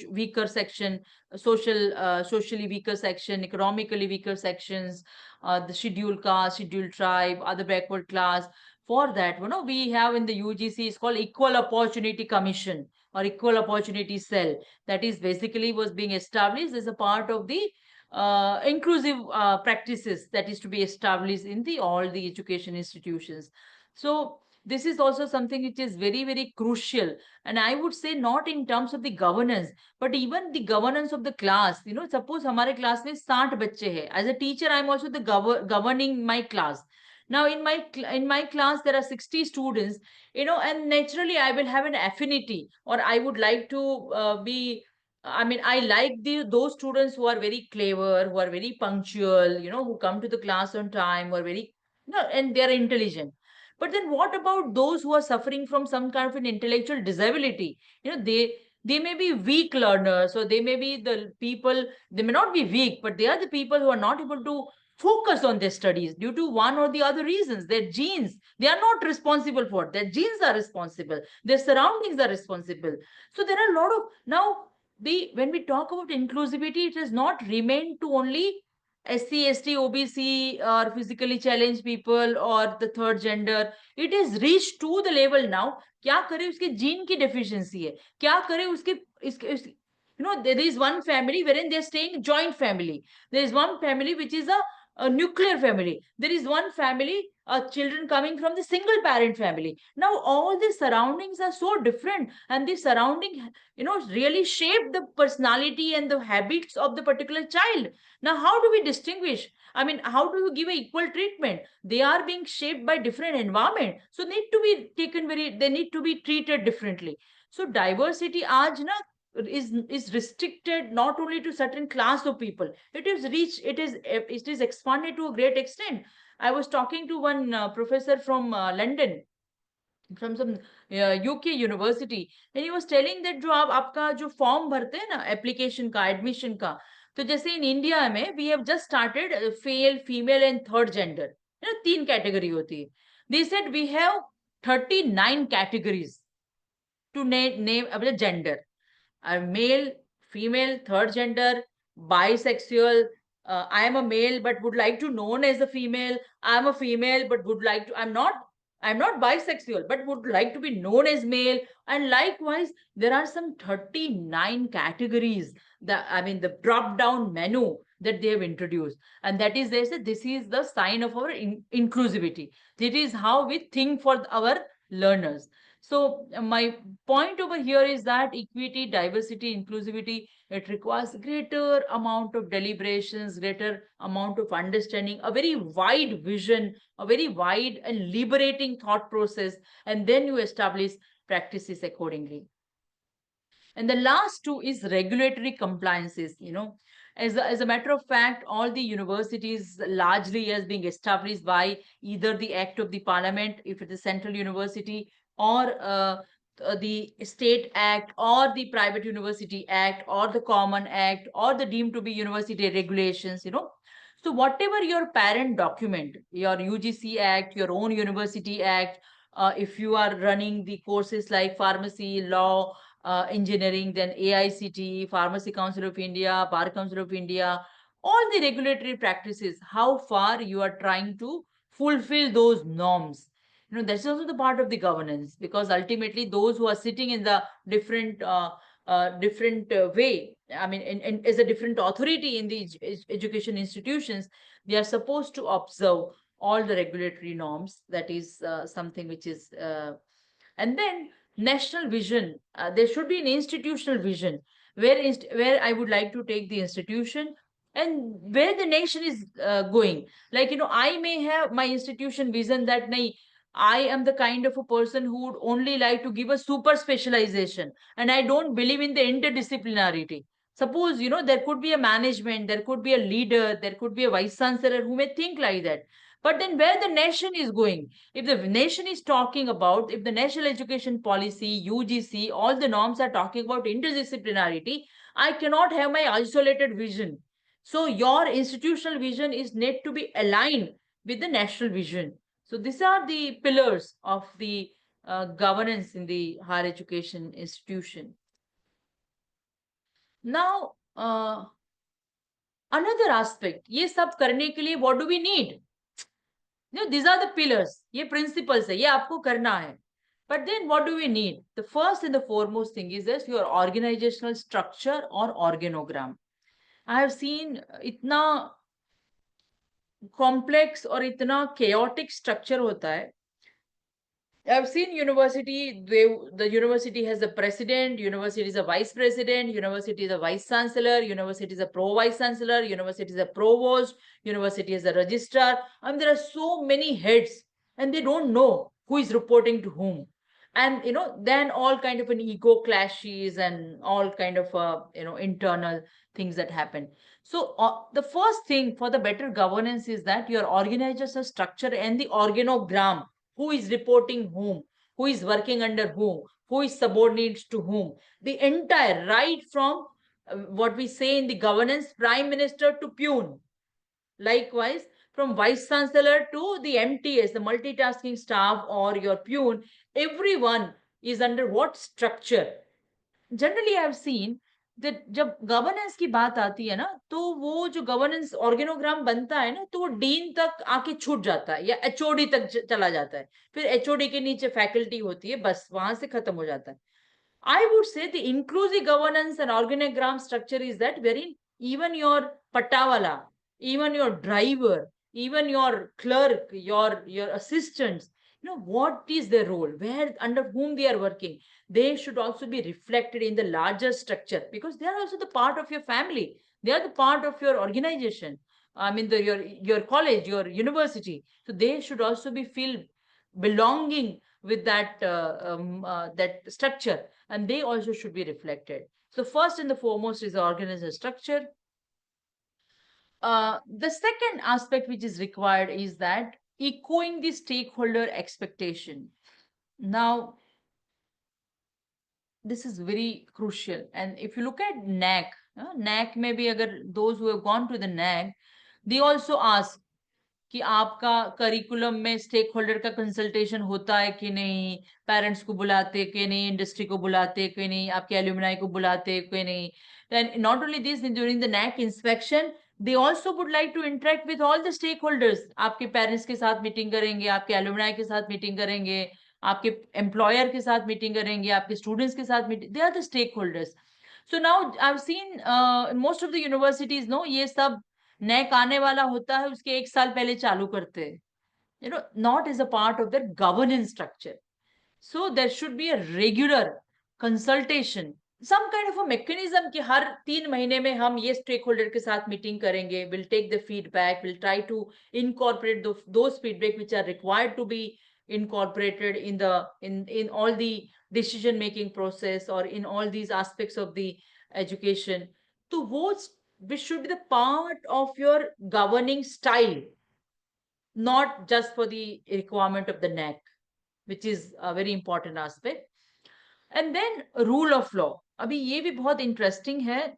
weaker section, socially weaker section, economically weaker sections, the scheduled caste, scheduled tribe, other backward class. For that, we have in the UGC, it's called Equal Opportunity Commission or Equal Opportunity Cell. That is basically was being established as a part of the inclusive practices that is to be established in all the education institutions. So this is also something which is very, very crucial. And I would say not in terms of the governance, but even the governance of the class. Suppose हमारे class में 60 बच्चे हैं. As a teacher, I'm also the governing my class. Now in my class there are 60 students, and naturally I will have an affinity, or I would like to be, I mean, I like those students who are very clever, who are very punctual, who come to the class on time, who are very, and they are intelligent. But then what about those who are suffering from some kind of an intellectual disability? They may be weak learners, or they may be the people, they may not be weak, but they are the people who are not able to focus on their studies due to one or the other reasons. Their genes, they are not responsible for it. Their genes are responsible. Their surroundings are responsible. So there are a lot of, now, when we talk about inclusivity, it has not remained to only SC, ST, OBC, or physically challenged people, or the third gender. It is reached to the level now. क्या करे उसके gene की deficiency है, क्या करे उसके there is one family wherein they are staying joint family. There is one family which is a nuclear family. There is one family, children coming from the single parent family. Now all the surroundings are so different, and the surrounding, really shape the personality and the habits of the particular child. Now how do we distinguish? I mean, how do you give an equal treatment? They are being shaped by different environment, so they need to be treated differently. So diversity aaj na is restricted not only to certain class of people. It is expanded to a great extent. I was talking to one professor from London, from some UK university, and he was telling that जो आपका जो form भरते हैं ना application का, admission का, तो जैसे in India में we have just started male, female and third gender, 3 category होती है. They said we have 39 categories to name about gender. Male, female, third gender, bisexual. I am a male but would like to known as a female. I am a female but would like to. I'm not bisexual but would like to be known as male. And likewise, there are some 39 categories. The drop-down menu that they have introduced, and that is, they said, this is the sign of our inclusivity. This is how we think for our learners. So my point over here is that equity, diversity, inclusivity, it requires greater amount of deliberations, greater amount of understanding, a very wide vision, a very wide and liberating thought process, and then you establish practices accordingly. And the last two is regulatory compliances. As a matter of fact, all the universities largely as being established by either the Act of the Parliament, if it is Central University, or the State Act, or the Private University Act, or the Common Act, or the deemed to be university regulations, So whatever your parent document, your UGC Act, your own University Act, if you are running the courses like pharmacy, law, engineering, then AICTE, Pharmacy Council of India, Bar Council of India, all the regulatory practices, how far you are trying to fulfill those norms. That's also the part of the governance, because ultimately those who are sitting in the different way, I mean, and as a different authority in the education institutions, they are supposed to observe all the regulatory norms. That is something which is, and then national vision. There should be an institutional vision where I would like to take the institution and where the nation is going. Like, I may have my institution vision that I am the kind of a person who would only like to give a super specialization, and I don't believe in the interdisciplinarity. Suppose, there could be a management, there could be a leader, there could be a vice chancellor who may think like that. But then where the nation is going, if the nation is talking about, if the national education policy, UGC, all the norms are talking about interdisciplinarity, I cannot have my isolated vision. So your institutional vision is need to be aligned with the national vision. So these are the pillars of the governance in the higher education institution. Now, another aspect, ये सब करने के लिए what do we need? These are the pillars, ये principles है, ये आपको करना है. But then what do we need? The first and the foremost thing is this, your organizational structure or organogram. I have seen इतना complex और इतना chaotic structure होता है. I've seen university, the university has a president, university is a vice president, university is a vice chancellor, university is a pro vice chancellor, university is a provost, university is a registrar. There are so many heads and they don't know who is reporting to whom. And, then all kind of an ego clashes and all kind of, internal things that happen. So the first thing for the better governance is that your organizational structure and the organogram, who is reporting whom, who is working under who is subordinate to whom, the entire, right from what we say in the governance, prime minister to peon. Likewise, from vice chancellor to the MTS, the multitasking staff or your peon, everyone is under what structure? Generally, I have seen that जब governance की बात आती है ना, तो वो जो governance organogram बनता है ना, तो वो डीन तक आके छूट जाता है या एचओडी तक चला जाता है. फिर एचओडी के नीचे फैकल्टी होती है, बस वहां से खत्म हो जाता है. I would say the inclusive governance and organogram structure is that wherein even your patawala, even your driver, even your clerk, your assistants, what is their role, where under whom they are working, they should also be reflected in the larger structure because they are also the part of your family. They are the part of your organization. Your college, your university. So they should also be feel belonging with that that structure, and they also should be reflected. So first and the foremost is the organizational structure. The second aspect which is required is that echoing the stakeholder expectation. Now, this is very crucial. And if you look at NAC, NAC maybe agar those who have gone to the NAC, they also ask कि आपका curriculum में stake holder का consultation होता है कि नहीं, parents को बुलाते कि नहीं, इंडस्ट्री को बुलाते कि नहीं, आपके एल्यूमिनाई को बुलाते कि नहीं. And not only this, during the NAC inspection, they also would like to interact with all the stakeholders. आपके पेरेंट्स के साथ मीटिंग करेंगे, आपके एल्यूमिनाई के साथ मीटिंग करेंगे, आपके एम्प्लॉयर के साथ मीटिंग करेंगे, आपके स्टूडेंट्स के साथ meeting. They are the stakeholders. So now I've seen most of the universities, ये सब NAC आने वाला होता है, उसके एक साल पहले चालू करते हैं, not as a part of their governance structure. So there should be a regular consultation, some kind of a mechanism कि हर 3 महीने में हम ये stakeholder के साथ meeting करेंगे, we'll take the feedback, we'll try to incorporate those feedback which are required to be incorporated in all the decision making process or in all these aspects of the education. So which should be the part of your governing style, not just for the requirement of the NAC, which is a very important aspect. And then rule of law. अभी ये भी बहुत interesting है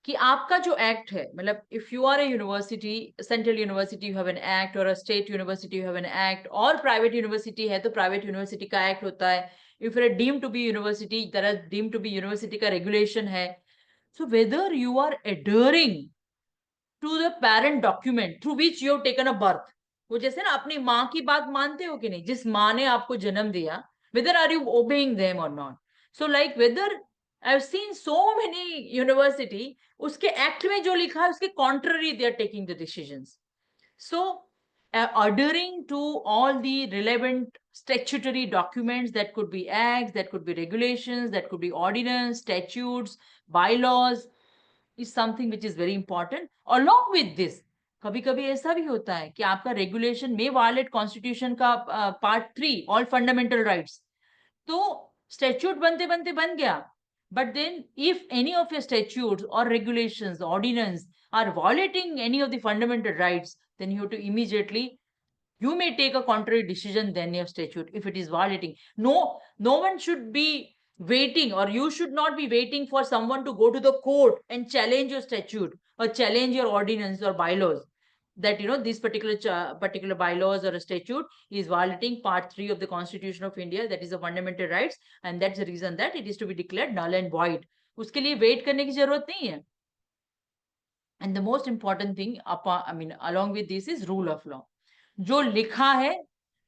कि आपका जो act है, मतलब if you are a university, central university, you have an act, or a state university, you have an act, और private university है तो private university का act होता है. If you're a deemed to be university, there are deemed to be university का regulation है. So whether you are adhering to the parent document through which you have taken a birth, वो जैसे ना अपनी माँ की बात मानते हो कि नहीं, जिस माँ ने आपको जन्म दिया, whether are you obeying them or not. So like whether I've seen so many university, उसके act में जो लिखा है उसके contrary they are taking the decisions. So adhering to all the relevant statutory documents, that could be acts, that could be regulations, that could be ordinance, statutes, bylaws, is something which is very important. Along with this, कभी कभी ऐसा भी होता है कि आपका regulation में violet constitution का पार्ट 3 ऑल फंडामेंटल राइट्स, तो स्टैट्यूट बनते बनते बन गया, but then if any of your statutes or regulations ordinance are violating any of the fundamental rights, then you have to immediately, you may take a contrary decision than your statute if it is violating. No one should be waiting, or you should not be waiting for someone to go to the court and challenge your statute or challenge your ordinance or bylaws, that this particular bylaws or a statute is violating part 3 of the Constitution of India, that is the fundamental rights, and that's the reason that it is to be declared null and void. Uske liye wait karne ki zarurat nahi hai. And the most important thing, along with this, is rule of law. जो लिखा है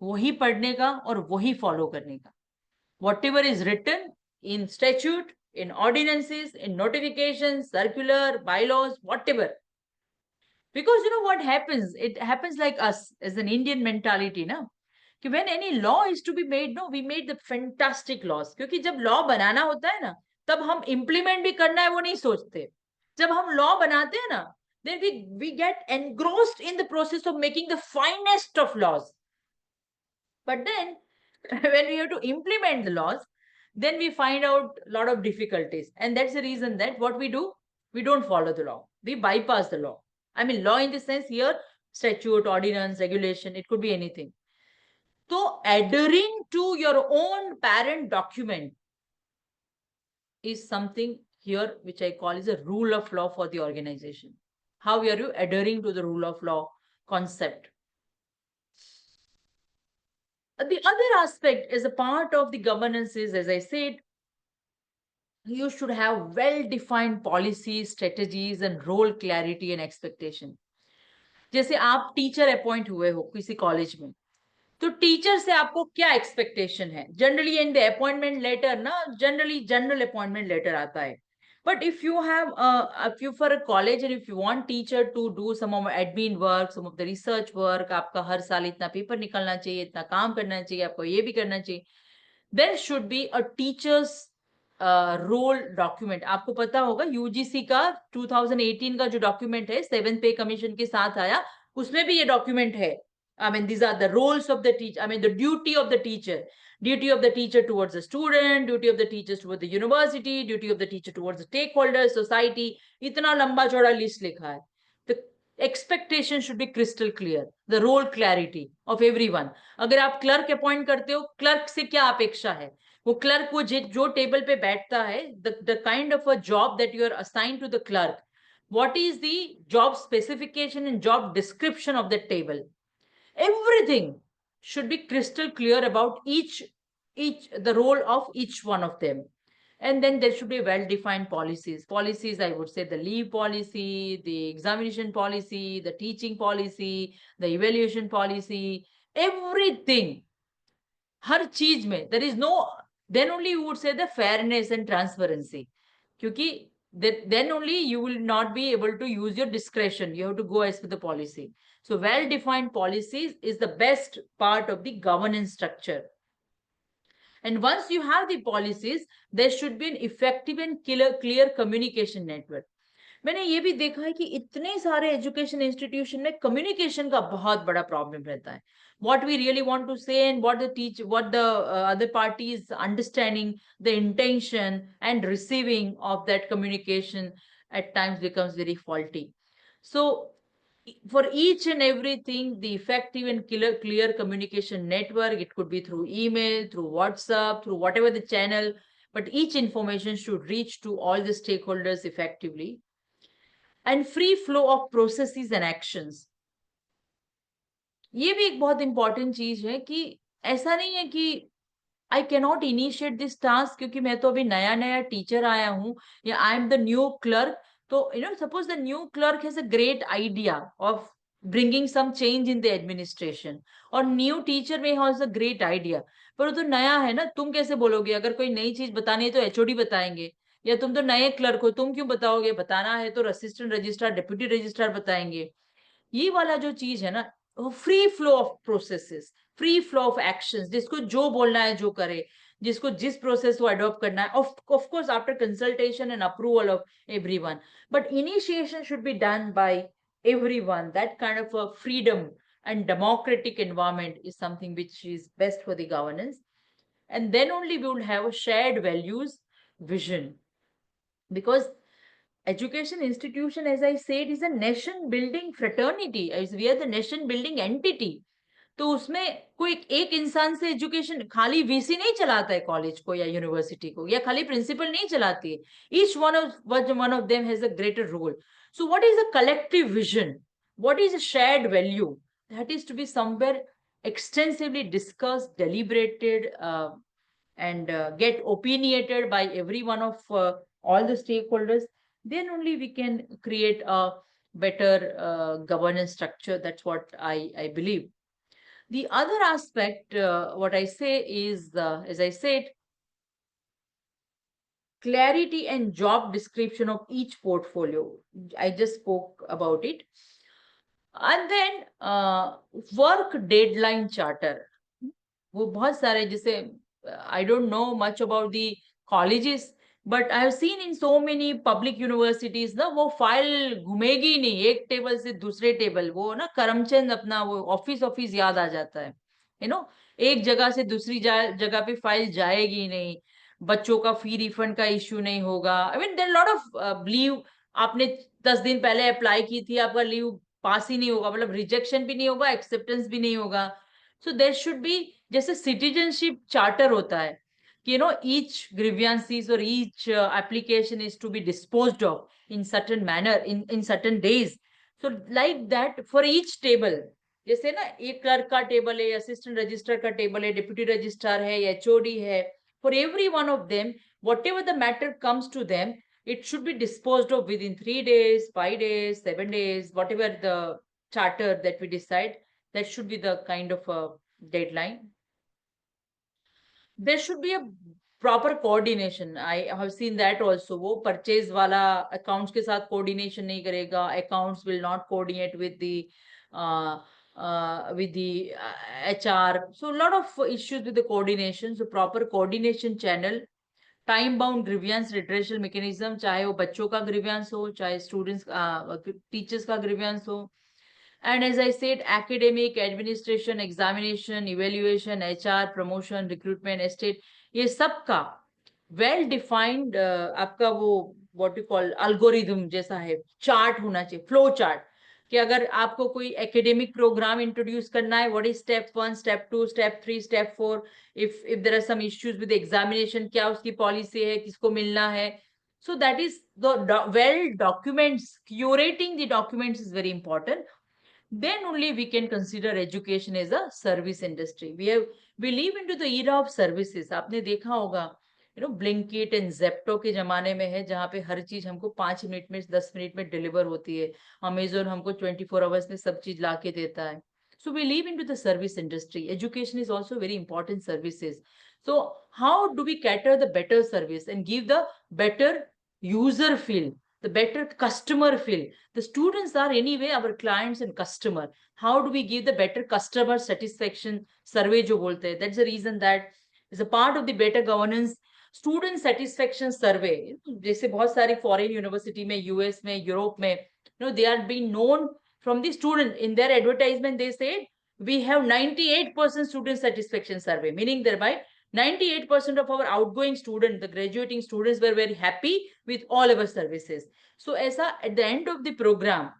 वही पढ़ने का और वही follow करने का. Whatever is written in statute, in ordinances, in notifications, circular, bylaws, whatever. Because what happens, it happens like us as an Indian mentality, na? कि when any law is to be made, no, we made the fantastic laws. क्योंकि जब law बनाना होता है ना, तब हम implement भी करना है वो नहीं सोचते. जब हम law बनाते हैं ना, then we get engrossed in the process of making the finest of laws. But then when we have to implement the laws, then we find out a lot of difficulties. And that's the reason that what we do, we don't follow the law. We bypass the law. I mean, law in the sense here, statute, ordinance, regulation, it could be anything. So adhering to your own parent document is something here which I call is a rule of law for the organization. How are you adhering to the rule of law concept? The other aspect as a part of the governance is, as I said, you should have well-defined policies, strategies, and role clarity and expectation. जैसे आप teacher appoint हुए हो किसी college में, तो teacher से आपको क्या एक्सपेक्टेशन है? Generally in the appointment letter ना, जनरली जनरल अपॉइंटमेंट लेटर आता है. But if you have for a college and if you want teacher to do some of admin work, some of the research work, आपका हर साल इतना paper निकलना चाहिए, इतना काम करना चाहिए, आपको ये भी करना चाहिए, there should be a teacher's role document. आपको पता होगा यूजीसी का 2018 का जो डॉक्यूमेंट है 7th पे कमीशन के साथ आया, उसमें भी ये डॉक्यूमेंट है. I mean, these are the roles of the teacher. I mean, the duty of the teacher towards the student, duty of the teachers towards the university, duty of the teacher towards the stakeholders, society. इतना लंबा चौड़ा list लिखा है. The expectation should be crystal clear. The role clarity of everyone. अगर आप clerk appoint करते हो, clerk से क्या अपेक्षा है? वो क्लर्क वो जो टेबल पे बैठता है, the kind of a job that you are assigned to the clerk, what is the job specification and job description of that table? Everything should be crystal clear about the role of each one of them. And then there should be well-defined policies. Policies, I would say the leave policy, the examination policy, the teaching policy, the evaluation policy, everything. हर चीज में there is no, then only you would say the fairness and transparency. क्योंकि then only you will not be able to use your discretion. You have to go as per the policy. So well-defined policies is the best part of the governance structure. And once you have the policies, there should be an effective and clear communication network. मैंने ये भी देखा है कि इतने सारे education institution में communication का बहुत बड़ा प्रॉब्लम रहता है. What we really want to say and what the other party is understanding, the intention and receiving of that communication at times becomes very faulty. So for each and everything, the effective and clear communication network, it could be through email, through WhatsApp, through whatever the channel, but each information should reach to all the stakeholders effectively. And free flow of processes and actions. ये भी एक बहुत important चीज है कि ऐसा नहीं है कि I cannot initiate this task क्योंकि मैं तो अभी नया टीचर आया हूँ, या I am the new clerk. तो suppose the new clerk has a great idea of bringing some change in the administration, और new teacher may have a great idea, पर वो तो नया है ना, तुम कैसे बोलोगे? अगर कोई नई चीज बतानी है तो HOD बताएंगे, या तुम तो नए क्लर्क हो, तुम क्यों बताओगे? बताना है तो असिस्टेंट रजिस्ट्रार, डिप्यूटी रजिस्ट्रार बताएंगे. ये वाला जो चीज है ना, free flow of processes, free flow of actions, जिसको जो बोलना है जो करे, जिसको जिस प्रोसेस को अडॉप्ट करना है, of course after consultation and approval of everyone. But initiation should be done by everyone, that kind of a freedom and democratic environment is something which is best for the governance. And then only we will have a shared values vision, because education institution, as I said, is a nation building fraternity, as we are the nation building entity. तो उसमें कोई एक इंसान से education, खाली VC नहीं चलाता है कॉलेज को या यूनिवर्सिटी को, या खाली प्रिंसिपल नहीं चलाती है. Each one of them has a greater role. So what is a collective vision, what is a shared value, that is to be somewhere extensively discussed, deliberated, and get opinionated by every one of all the stakeholders. Then only we can create a better governance structure. That's what I believe. The other aspect, what I say is, as I said, clarity and job description of each portfolio. I just spoke about it. And then work deadline charter. वो बहुत सारे, जैसे I don't know much about the colleges, but I have seen in so many public universities ना, वो file घूमेगी नहीं एक table से दूसरे टेबल. वो ना करमचंद अपना वो ऑफिस याद आ जाता है, एक जगह से दूसरी जगह पे फाइल जाएगी नहीं. बच्चों का फी रिफंड का इश्यू नहीं होगा. I mean there lot of leave, आपने 10 दिन पहले अप्लाई की थी, आपका लीव पास ही नहीं होगा, मतलब रिजेक्शन भी नहीं होगा, एक्सेप्टेंस भी नहीं होगा. सो देयर शुड बी, जैसे सिटीजनशिप चार्टर होता है कि each grievances or each application is to be disposed of in certain manner, in certain days. So like that for each table, जैसे ना एक क्लर्क का टेबल है, असिस्टेंट रजिस्ट्रार का टेबल है, डिप्यूटी रजिस्ट्रार है, एचओडी है, for every one of them, whatever the matter comes to them, it should be disposed of within 3 days, 5 days, 7 days, whatever the charter that we decide. That should be the kind of a deadline. There should be a proper coordination. I have seen that also. वो purchase वाला accounts के साथ coordination नहीं करेगा. Accounts will not coordinate with the HR. So a lot of issues with the coordination. So proper coordination channel, time bound grievance redressal mechanism, चाहे वो बच्चों का grievance हो, चाहे students teachers का grievance हो. And as I said, academic, administration, examination, evaluation, HR, promotion, recruitment, estate, ये सब का well defined आपका वो what you call algorithm जैसा है, chart होना चाहिए, flow chart, कि अगर आपको कोई academic program introduce करना है, what is step 1, step 2, step 3, step 4, if there are some issues with the examination, क्या उसकी policy है, किसको मिलना है. So that is the well documents, curating the documents is very important. Then only we can consider education as a service industry. We live into the era of services. आपने देखा होगा, Blinkit and Zepto के जमाने में है, जहाँ पे हर चीज हमको 5 मिनट में 10 मिनट में डिलीवर होती है. Amazon हमको 24 hours में सब चीज ला के देता है. So we live into the service industry. Education is also very important services. So how do we cater the better service and give the better user feel, the better customer feel? The students are anyway our clients and customer. How do we give the better customer satisfaction survey जो बोलते हैं? That's the reason that is a part of the better governance. Student satisfaction survey, जैसे बहुत सारी foreign university में, US में, Europe में, they are being known from the student. In their advertisement, they said, we have 98% student satisfaction survey, meaning thereby 98% of our outgoing students, the graduating students, were very happy with all our services. So ऐसा at the end of the program,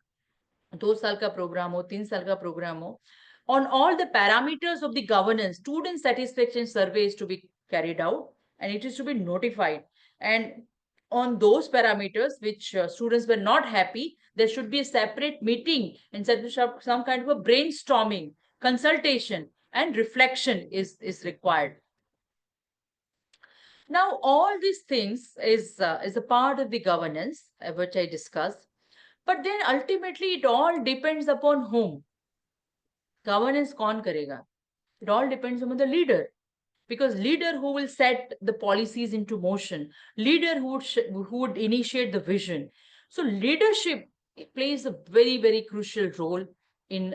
2 साल का program हो, 3 साल का program हो, on all the parameters of the governance, student satisfaction survey is to be carried out and it is to be notified. And on those parameters which students were not happy, there should be a separate meeting and some kind of a brainstorming, consultation and reflection is required. Now, all these things is a part of the governance, which I discussed. But then ultimately, it all depends upon whom. Governance kaun karega? It all depends on the leader. Because leader who will set the policies into motion, leader who would initiate the vision. So leadership plays a very, very crucial role in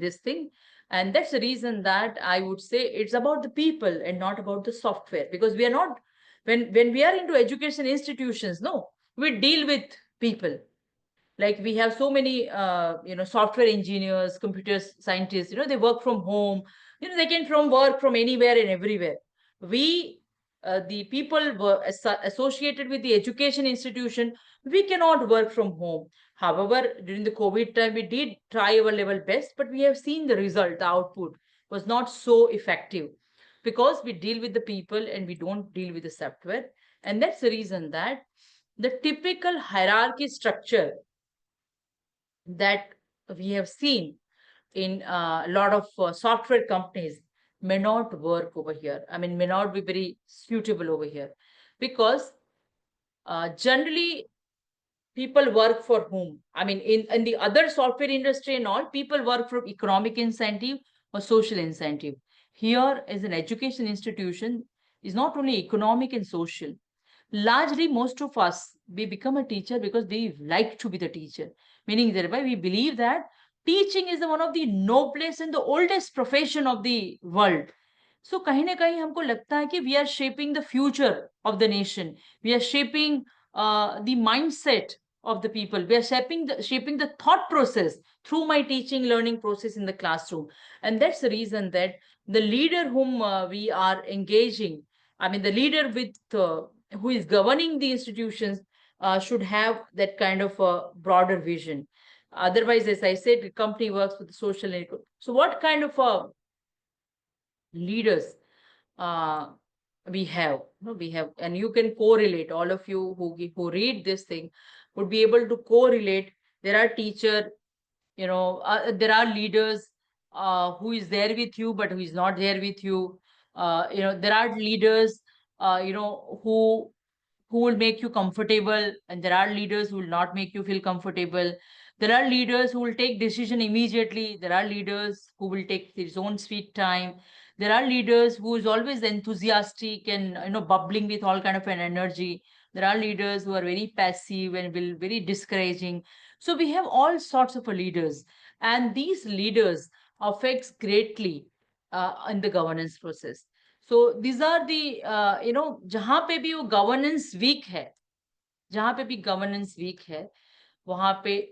this thing. And that's the reason that I would say it's about the people and not about the software. Because we are not, when we are into education institutions, no, we deal with people. Like we have so many, software engineers, computer scientists, they work from home, they can work from anywhere and everywhere. We, the people were associated with the education institution, we cannot work from home. However, during the COVID time, we did try our level best, but we have seen the result, the output was not so effective because we deal with the people and we don't deal with the software. And that's the reason that the typical hierarchy structure that we have seen in a lot of software companies may not work over here. I mean, may not be very suitable over here because generally people work for whom? I mean, in the other software industry and all, people work for economic incentive or social incentive. Here, as an education institution, is not only economic and social. Largely, most of us, we become a teacher because we like to be the teacher. Meaning thereby, we believe that teaching is one of the noblest and the oldest profession of the world. So kahin na kahin humko lagta hai ki we are shaping the future of the nation. We are shaping the mindset of the people. We are shaping the thought process through my teaching learning process in the classroom. And that's the reason that the leader whom we are engaging, I mean the leader with who is governing the institutions should have that kind of a broader vision. Otherwise, as I said, the company works with the social and so what kind of leaders we have? We have, and you can correlate. All of you who read this thing would be able to correlate. There are teacher, there are leaders who is there with you, but who is not there with you. There are leaders, who will make you comfortable, and there are leaders who will not make you feel comfortable. There are leaders who will take decision immediately. There are leaders who will take his own sweet time. There are leaders who is always enthusiastic and bubbling with all kind of an energy. There are leaders who are very passive and will very discouraging. So we have all sorts of leaders, and these leaders affects greatly in the governance process. So these are the जहां पे भी वो governance weak है, जहां पे भी governance weak है, वहां पे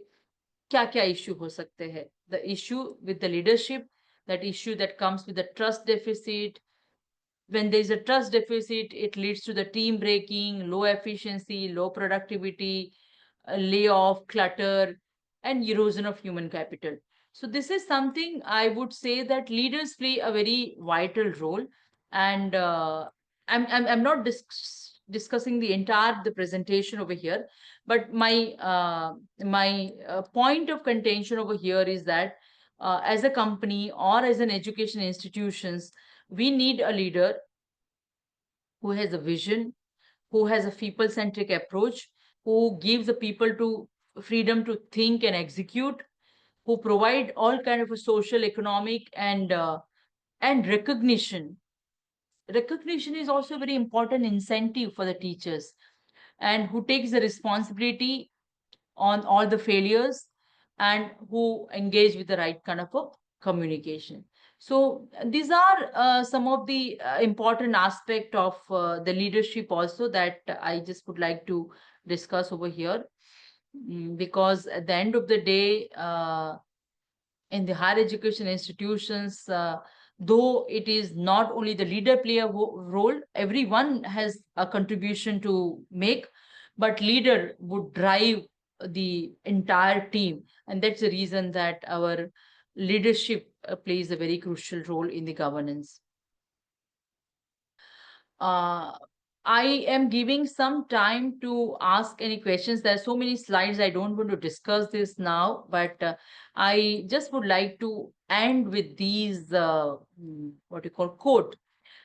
क्या क्या issue हो सकते हैं? The issue with the leadership, that issue that comes with the trust deficit. When there is a trust deficit, it leads to the team breaking, low efficiency, low productivity, layoff, clutter, and erosion of human capital. So this is something I would say that leaders play a very vital role. And I'm not discussing the entire the presentation over here, but my point of contention over here is that as a company or as an education institutions, we need a leader who has a vision, who has a people-centric approach, who gives the people to freedom to think and execute, who provide all kind of a social, economic, and recognition. Recognition is also a very important incentive for the teachers, and who takes the responsibility on all the failures and who engage with the right kind of a communication. So these are some of the important aspect of the leadership also that I just would like to discuss over here. Because at the end of the day, in the higher education institutions, though it is not only the leader play a role, everyone has a contribution to make, but leader would drive the entire team. And that's the reason that our leadership plays a very crucial role in the governance. I am giving some time to ask any questions. There are so many slides. I don't want to discuss this now, but I just would like to end with these, what you call quote.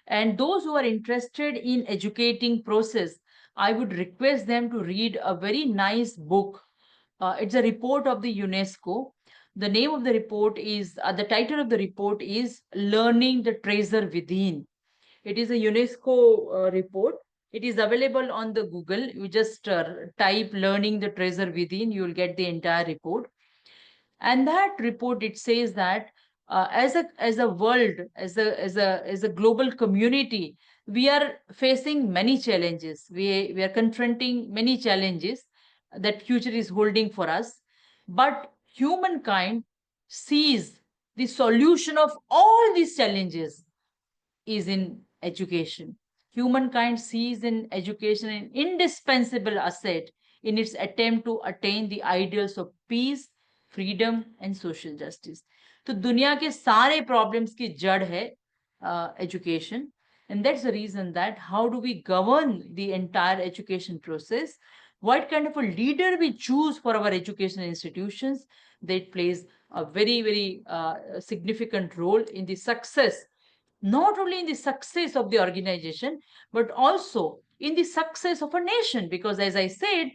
And those who are interested in educating process, I would request them to read a very nice book. It's a report of the UNESCO. The name of the report is, the title of the report is Learning the Treasure Within. It is a UNESCO report. It is available on the Google. You just type Learning the Treasure Within, you will get the entire report. And that report, it says that as a world, as a global community, we are facing many challenges. We are confronting many challenges that future is holding for us. but humankind sees the solution of all these challenges is in education. Humankind sees in education an indispensable asset in its attempt to attain the ideals of peace, freedom and social justice. तो दुनिया के सारे problems की जड़ है education, and that's the reason that how do we govern the entire education process, what kind of a leader we choose for our education institutions, that plays a very significant role in the success, not only in the success of the organization, but also in the success of a nation. Because as I said,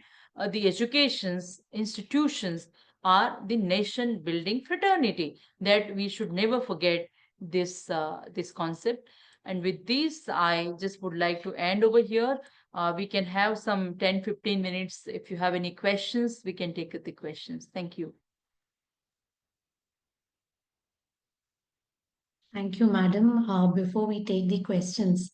the education's institutions are the nation building fraternity, that we should never forget this, this concept. And with this, I just would like to end over here. We can have some 10-15 minutes. If you have any questions, we can take the questions. Thank you. Thank you, madam. Before we take the questions,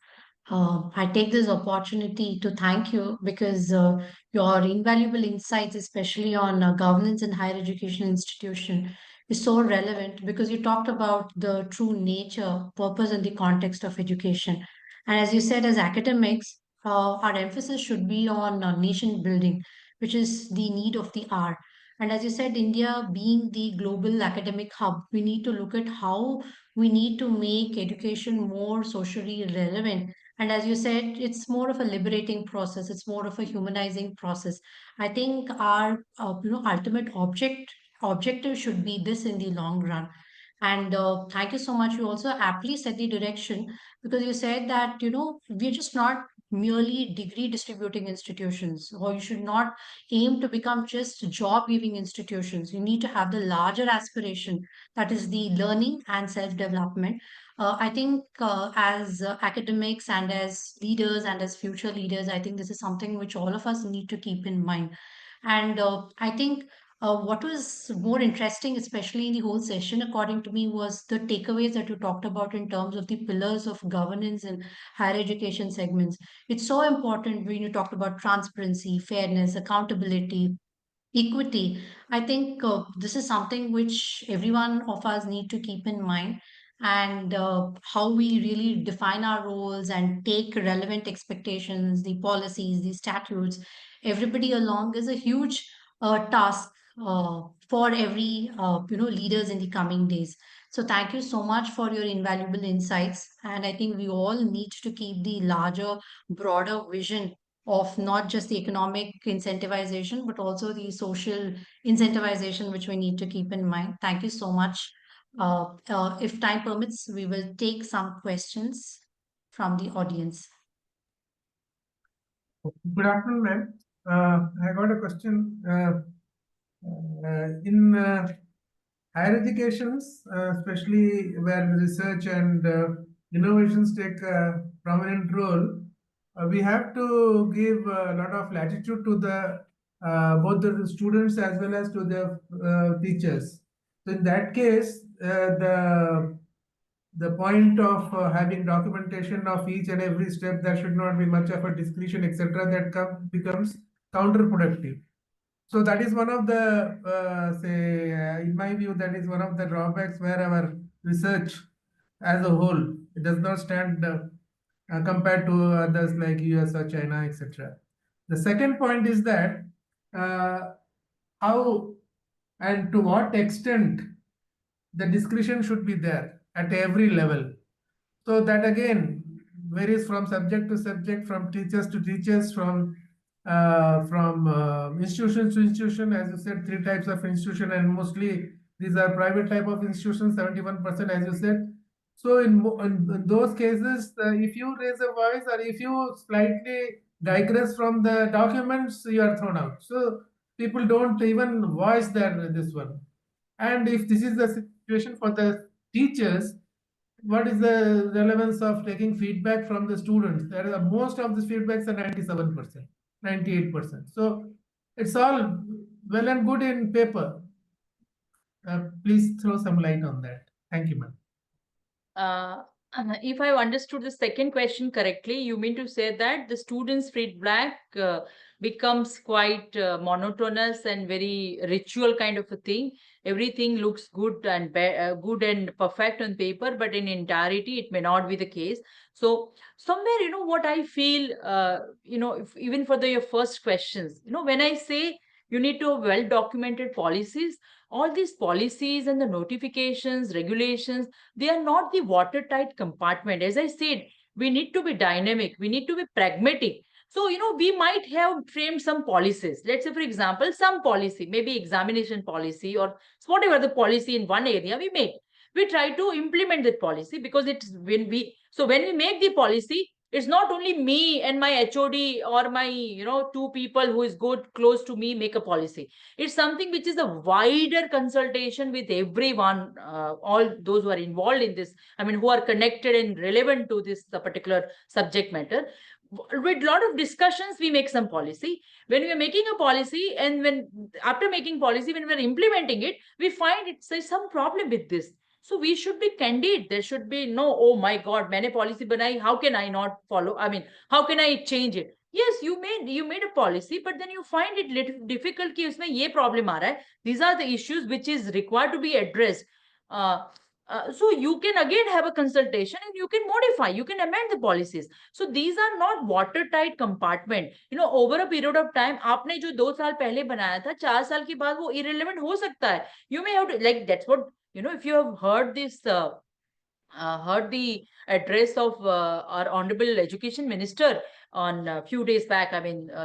I take this opportunity to thank you because your invaluable insights, especially on governance in higher education institution, is so relevant because you talked about the true nature, purpose, and the context of education. And as you said, as academics, our emphasis should be on nation building, which is the need of the hour. And as you said, India being the global academic hub, we need to look at how we need to make education more socially relevant. And as you said, it's more of a liberating process, it's more of a humanizing process. I think our ultimate objective should be this in the long run. And thank you so much. You also aptly set the direction because you said that we're just not merely degree distributing institutions, or you should not aim to become just job giving institutions. You need to have the larger aspiration, that is the learning and self-development. I think as academics and as leaders and as future leaders, I think this is something which all of us need to keep in mind. And I think what was more interesting, especially in the whole session, according to me, was the takeaways that you talked about in terms of the pillars of governance in higher education segments. It's so important when you talked about transparency, fairness, accountability, equity. I think this is something which every one of us need to keep in mind, and how we really define our roles and take relevant expectations, the policies, the statutes, everybody along is a huge task for every leaders in the coming days. So thank you so much for your invaluable insights, and I think we all need to keep the larger, broader vision of not just the economic incentivization, but also the social incentivization, which we need to keep in mind. Thank you so much. If time permits, we will take some questions from the audience. Good afternoon, ma'am. I got a question. In higher educations, especially where research and innovations take a prominent role, we have to give a lot of latitude to the both the students as well as to the teachers. So in that case, the point of having documentation of each and every step, there should not be much of a discretion, etc. That becomes counterproductive. So that is one of the in my view, that is one of the drawbacks where our research as a whole, it does not stand compared to others like US or China, etc. The second point is that how and to what extent the discretion should be there at every level. So that again varies from subject to subject, from teachers to teachers, from institution to institution. As you said, 3 types of institution, and mostly these are private type of institutions, 71%, as you said. So in those cases, if you raise a voice or if you slightly digress from the documents, you are thrown out. So people don't even voice this one. And if this is the situation for the teachers, what is the relevance of taking feedback from the students? There are most of the feedbacks are 97%, 98%. So it's all well and good in paper. Please throw some light on that. Thank you, ma'am. If I understood the second question correctly, you mean to say that the students' feedback becomes quite monotonous and very ritual kind of a thing. Everything looks good and good and perfect on paper, but in entirety, it may not be the case. So somewhere, what I feel, if, even for your first questions, when I say you need to have well-documented policies, all these policies and the notifications, regulations, they are not the watertight compartment. As I said, we need to be dynamic. We need to be pragmatic. So, we might have framed some policies. Let's say, for example, some policy, maybe examination policy or whatever the policy in one area we make. We try to implement that policy because it's when we make the policy, it's not only me and my HOD or my, two people who is good, close to me make a policy. It's something which is a wider consultation with everyone, all those who are involved in this, who are connected and relevant to this particular subject matter. With a lot of discussions, we make some policy. When we are making a policy, and after making policy, when we're implementing it, we find there's some problem with this. So we should be candid. There should be no, oh my God, maine policy banai, how can I not follow? How can I change it? Yes, you made a policy, but then you find it little difficult ki usme ye problem aa raha hai. These are the issues which is required to be addressed. So you can again have a consultation and you can modify, you can amend the policies. So these are not watertight compartment. Over a period of time, आपने जो 2 साल पहले बनाया था, 4 साल के बाद वो irrelevant हो सकता है. You may have to, like, that's what, if you have heard this, heard the address of our Honorable Education Minister on a few days back,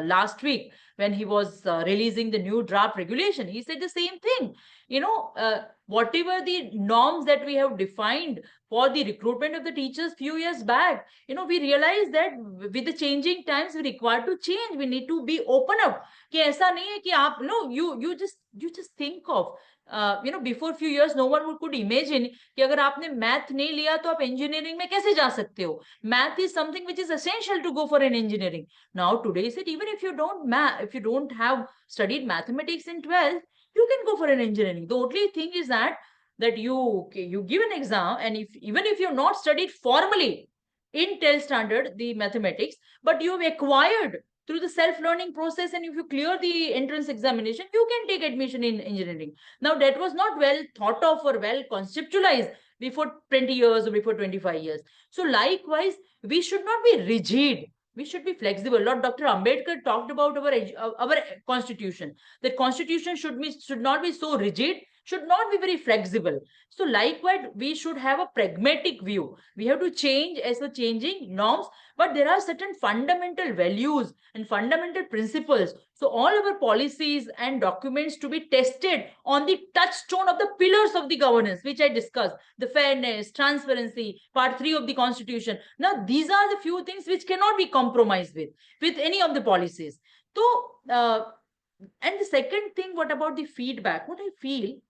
last week, when he was releasing the new draft regulation, he said the same thing. Whatever the norms that we have defined for the recruitment of the teachers few years back, we realized that with the changing times, we require to change. We need to be open up. कि ऐसा नहीं है कि आप, you just think of, before few years, no one could imagine कि अगर आपने math नहीं लिया तो आप engineering में कैसे जा सकते हो? Math is something which is essential to go for an engineering. Now today, even if you don't have studied mathematics in 12th, you can go for an engineering. The only thing is that you give an exam, and even if you've not studied formally in 12th standard the mathematics, but you have acquired through the self-learning process, and if you clear the entrance examination, you can take admission in engineering. Now, that was not well thought of or well conceptualized before 20 years or before 25 years. So likewise, we should not be rigid. We should be flexible. Lord Dr. Ambedkar talked about our constitution. That constitution should not be so rigid, should not be very flexible. So likewise, we should have a pragmatic view. We have to change as per changing norms, but there are certain fundamental values and fundamental principles. So all our policies and documents to be tested on the touchstone of the pillars of the governance, which I discussed, the fairness, transparency, part 3 of the constitution. Now, these are the few things which cannot be compromised with any of the policies. So, and the second thing, what about the feedback? What I feel,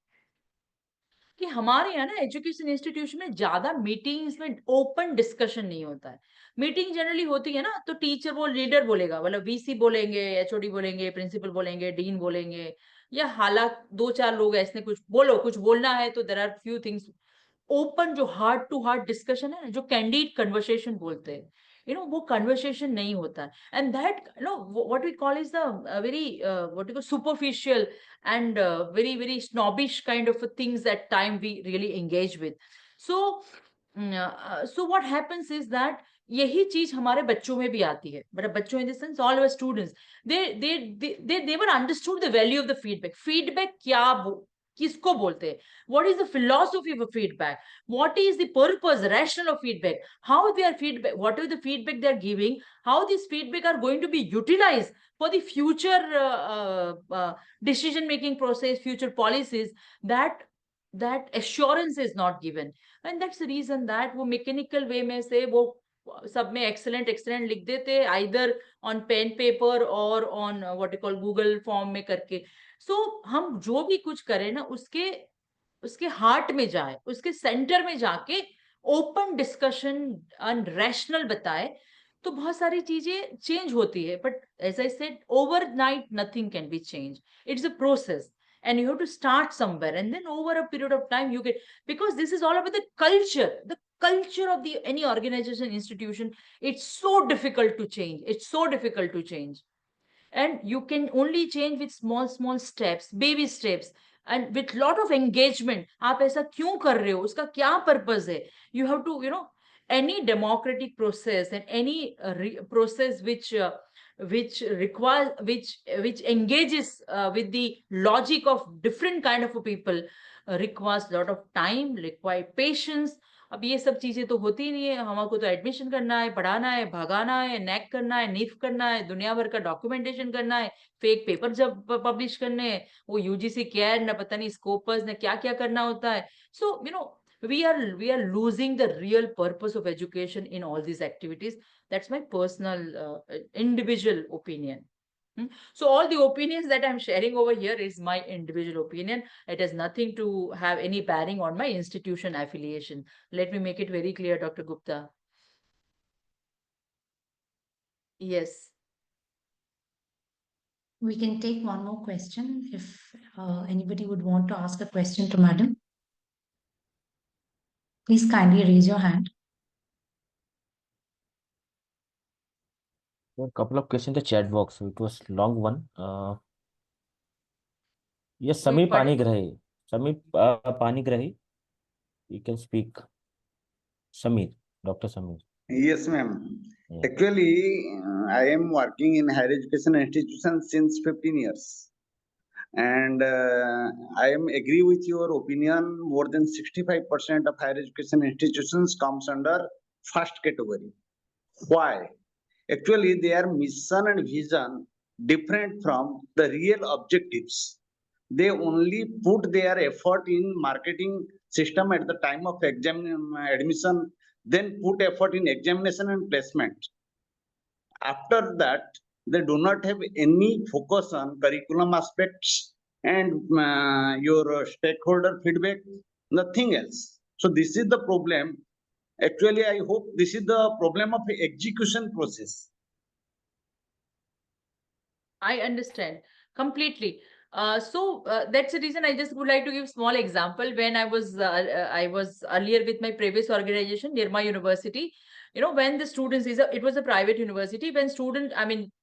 कि हमारे यहाँ ना education institution में ज्यादा meetings में open discussion नहीं होता है. मीटिंग जनरली होती है ना, तो टीचर लीडर बोलेगा, मतलब वीसी बोलेंगे, एचओडी बोलेंगे, प्रिंसिपल बोलेंगे, डीन बोलेंगे, या हालात 2-4 लोग ऐसे कुछ बोलना है, तो there are few things. Open जो हार्ट टू हार्ट डिस्कशन है, जो कैंडिड कन्वर्सेशन बोलते हैं, वो कन्वर्सेशन नहीं होता है. And that, what we call is the very what you call superficial and very, very snobbish kind of things that time we really engage with. So what happens is that यही चीज हमारे बच्चों में भी आती है. But बच्चों in the sense, all our students, they never understood the value of the feedback. Feedback किसको बोलते हैं? What is the philosophy of a feedback? What is the purpose, rationale of feedback? How they are feedback, what is the feedback they are giving? How these feedback are going to be utilized for the future decision-making process, future policies? That assurance is not given. And that's the reason that वो mechanical way में से वो सब में excellent लिख देते, either on pen paper or on what you call Google form में करके. So हम जो भी कुछ करें ना, उसके हार्ट में जाए, उसके सेंटर में जाके ओपन डिस्कशन एंड रैशनल बताए, तो बहुत सारी चीजें चेंज होती है. But as I said, overnight nothing can be change. It's a process. And you have to start somewhere, and then over a period of time you get, because this is all about the culture of any organization, institution. It's so difficult to change. And you can only change with small steps, baby steps, and with lot of engagement. आप ऐसा क्यों कर रहे हो, उसका क्या purpose है? You have to, any democratic process and any process which requires, which engages with the logic of different kind of people requires lot of time, require patience. अब ये सब चीजें तो होती नहीं है, हमको तो एडमिशन करना है, पढ़ाना है, भगाना है, नैक करना है, नीफ करना है, दुनिया भर का डॉक्यूमेंटेशन करना है, फेक पेपर जब पब्लिश करने हैं, वो यूजीसी केयर न पता नहीं स्कोपस ने क्या क्या करना होता है. सो we are losing the real purpose of education in all these activities. That's my personal individual opinion. So all the opinions that I'm sharing over here is my individual opinion. It has nothing to have any bearing on my institution affiliation. Let me make it very clear, Dr. Gupta. Yes. We can take one more question if anybody would want to ask a question to Madam. Please kindly raise your hand. A couple of questions in the chat box. It was long one. Yes, Samir Panigrahi. Samir Panigrahi. You can speak. Samir, Dr. Samir. Yes, ma'am. Yeah. Actually, I am working in higher education institution since 15 years. And I am agree with your opinion. More than 65% of higher education institutions comes under first category. Why? Actually, their mission and vision different from the real objectives. They only put their effort in marketing system at the time of admission, then put effort in examination and placement. After that, they do not have any focus on curriculum aspects and your stakeholder feedback, nothing else. So this is the problem. Actually, I hope this is the problem of the execution process. I understand completely. So that's the reason I just would like to give small example. When I was earlier with my previous organization near my university, when the students it was a private university. When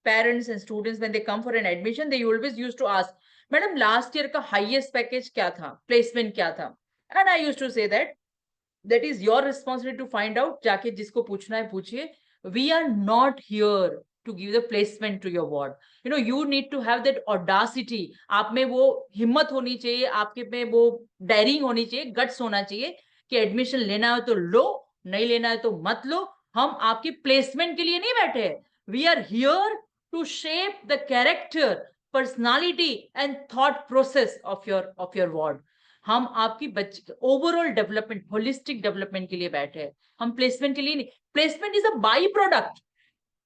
parents and students, when they come for an admission, they always used to ask, "Madam, last year ka highest package kya tha? Placement kya tha?" And I used to say that is your responsibility to find out. जाके जिसको पूछना है पूछिए. We are not here to give the placement to your ward. You need to have that audacity. आप में वो हिम्मत होनी चाहिए, आपके में वो daring होनी चाहिए, guts होना चाहिए कि एडमिशन लेना है तो लो, नहीं लेना है तो मत लो. हम आपकी प्लेसमेंट के लिए नहीं बैठे हैं. We are here to shape the character, personality and thought process of your ward. हम आपकी बच्चे ओवरऑल डेवलपमेंट, होलिस्टिक डेवलपमेंट के लिए बैठे हैं. हम प्लेसमेंट के लिए नहीं. Placement is a byproduct.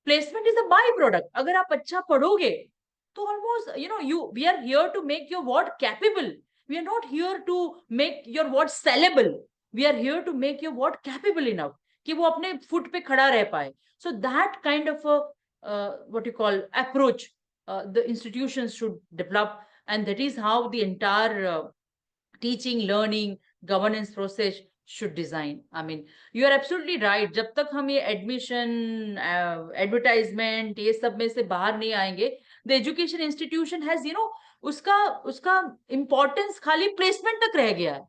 Placement is a byproduct. अगर आप अच्छा पढ़ोगे तो almost we are here to make your ward capable. We are not here to make your ward saleable. We are here to make your ward capable enough कि वो अपने foot पे खड़ा रह पाए. So that kind of what you call approach the institutions should develop, and that is how the entire teaching, learning, governance process should design. You are absolutely right. जब तक हम ये admission, advertisement, ये सब में से बाहर नहीं आएंगे, the education institution has, उसका importance खाली placement तक रह गया है.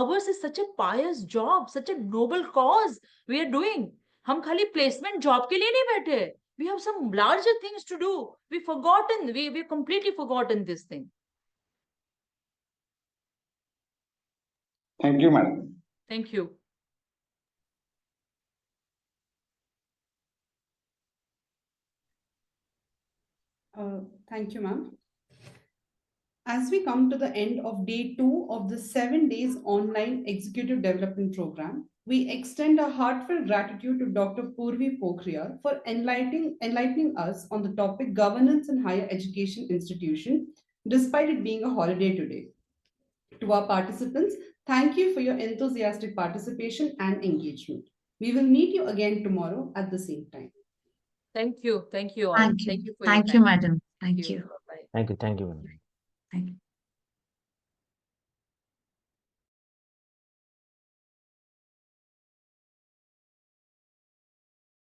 Ours is such a pious job, such a noble cause we are doing. हम खाली placement job के लिए नहीं बैठे. We have some larger things to do. We completely forgotten this thing. Thank you, madam. Thank you. Thank you, ma'am. As we come to the end of day 2 of the 7 days online executive development program, we extend our heartfelt gratitude to Dr. Purvi Pokhriyal for enlightening us on the topic governance in higher education institution, despite it being a holiday today. To our participants, thank you for your enthusiastic participation and engagement. We will meet you again tomorrow at the same time. Thank you. Thank you all. Thank you. Thank you for Thank your you, time. madam. Thank you. Bye-bye. Thank you. Thank you. Thank you.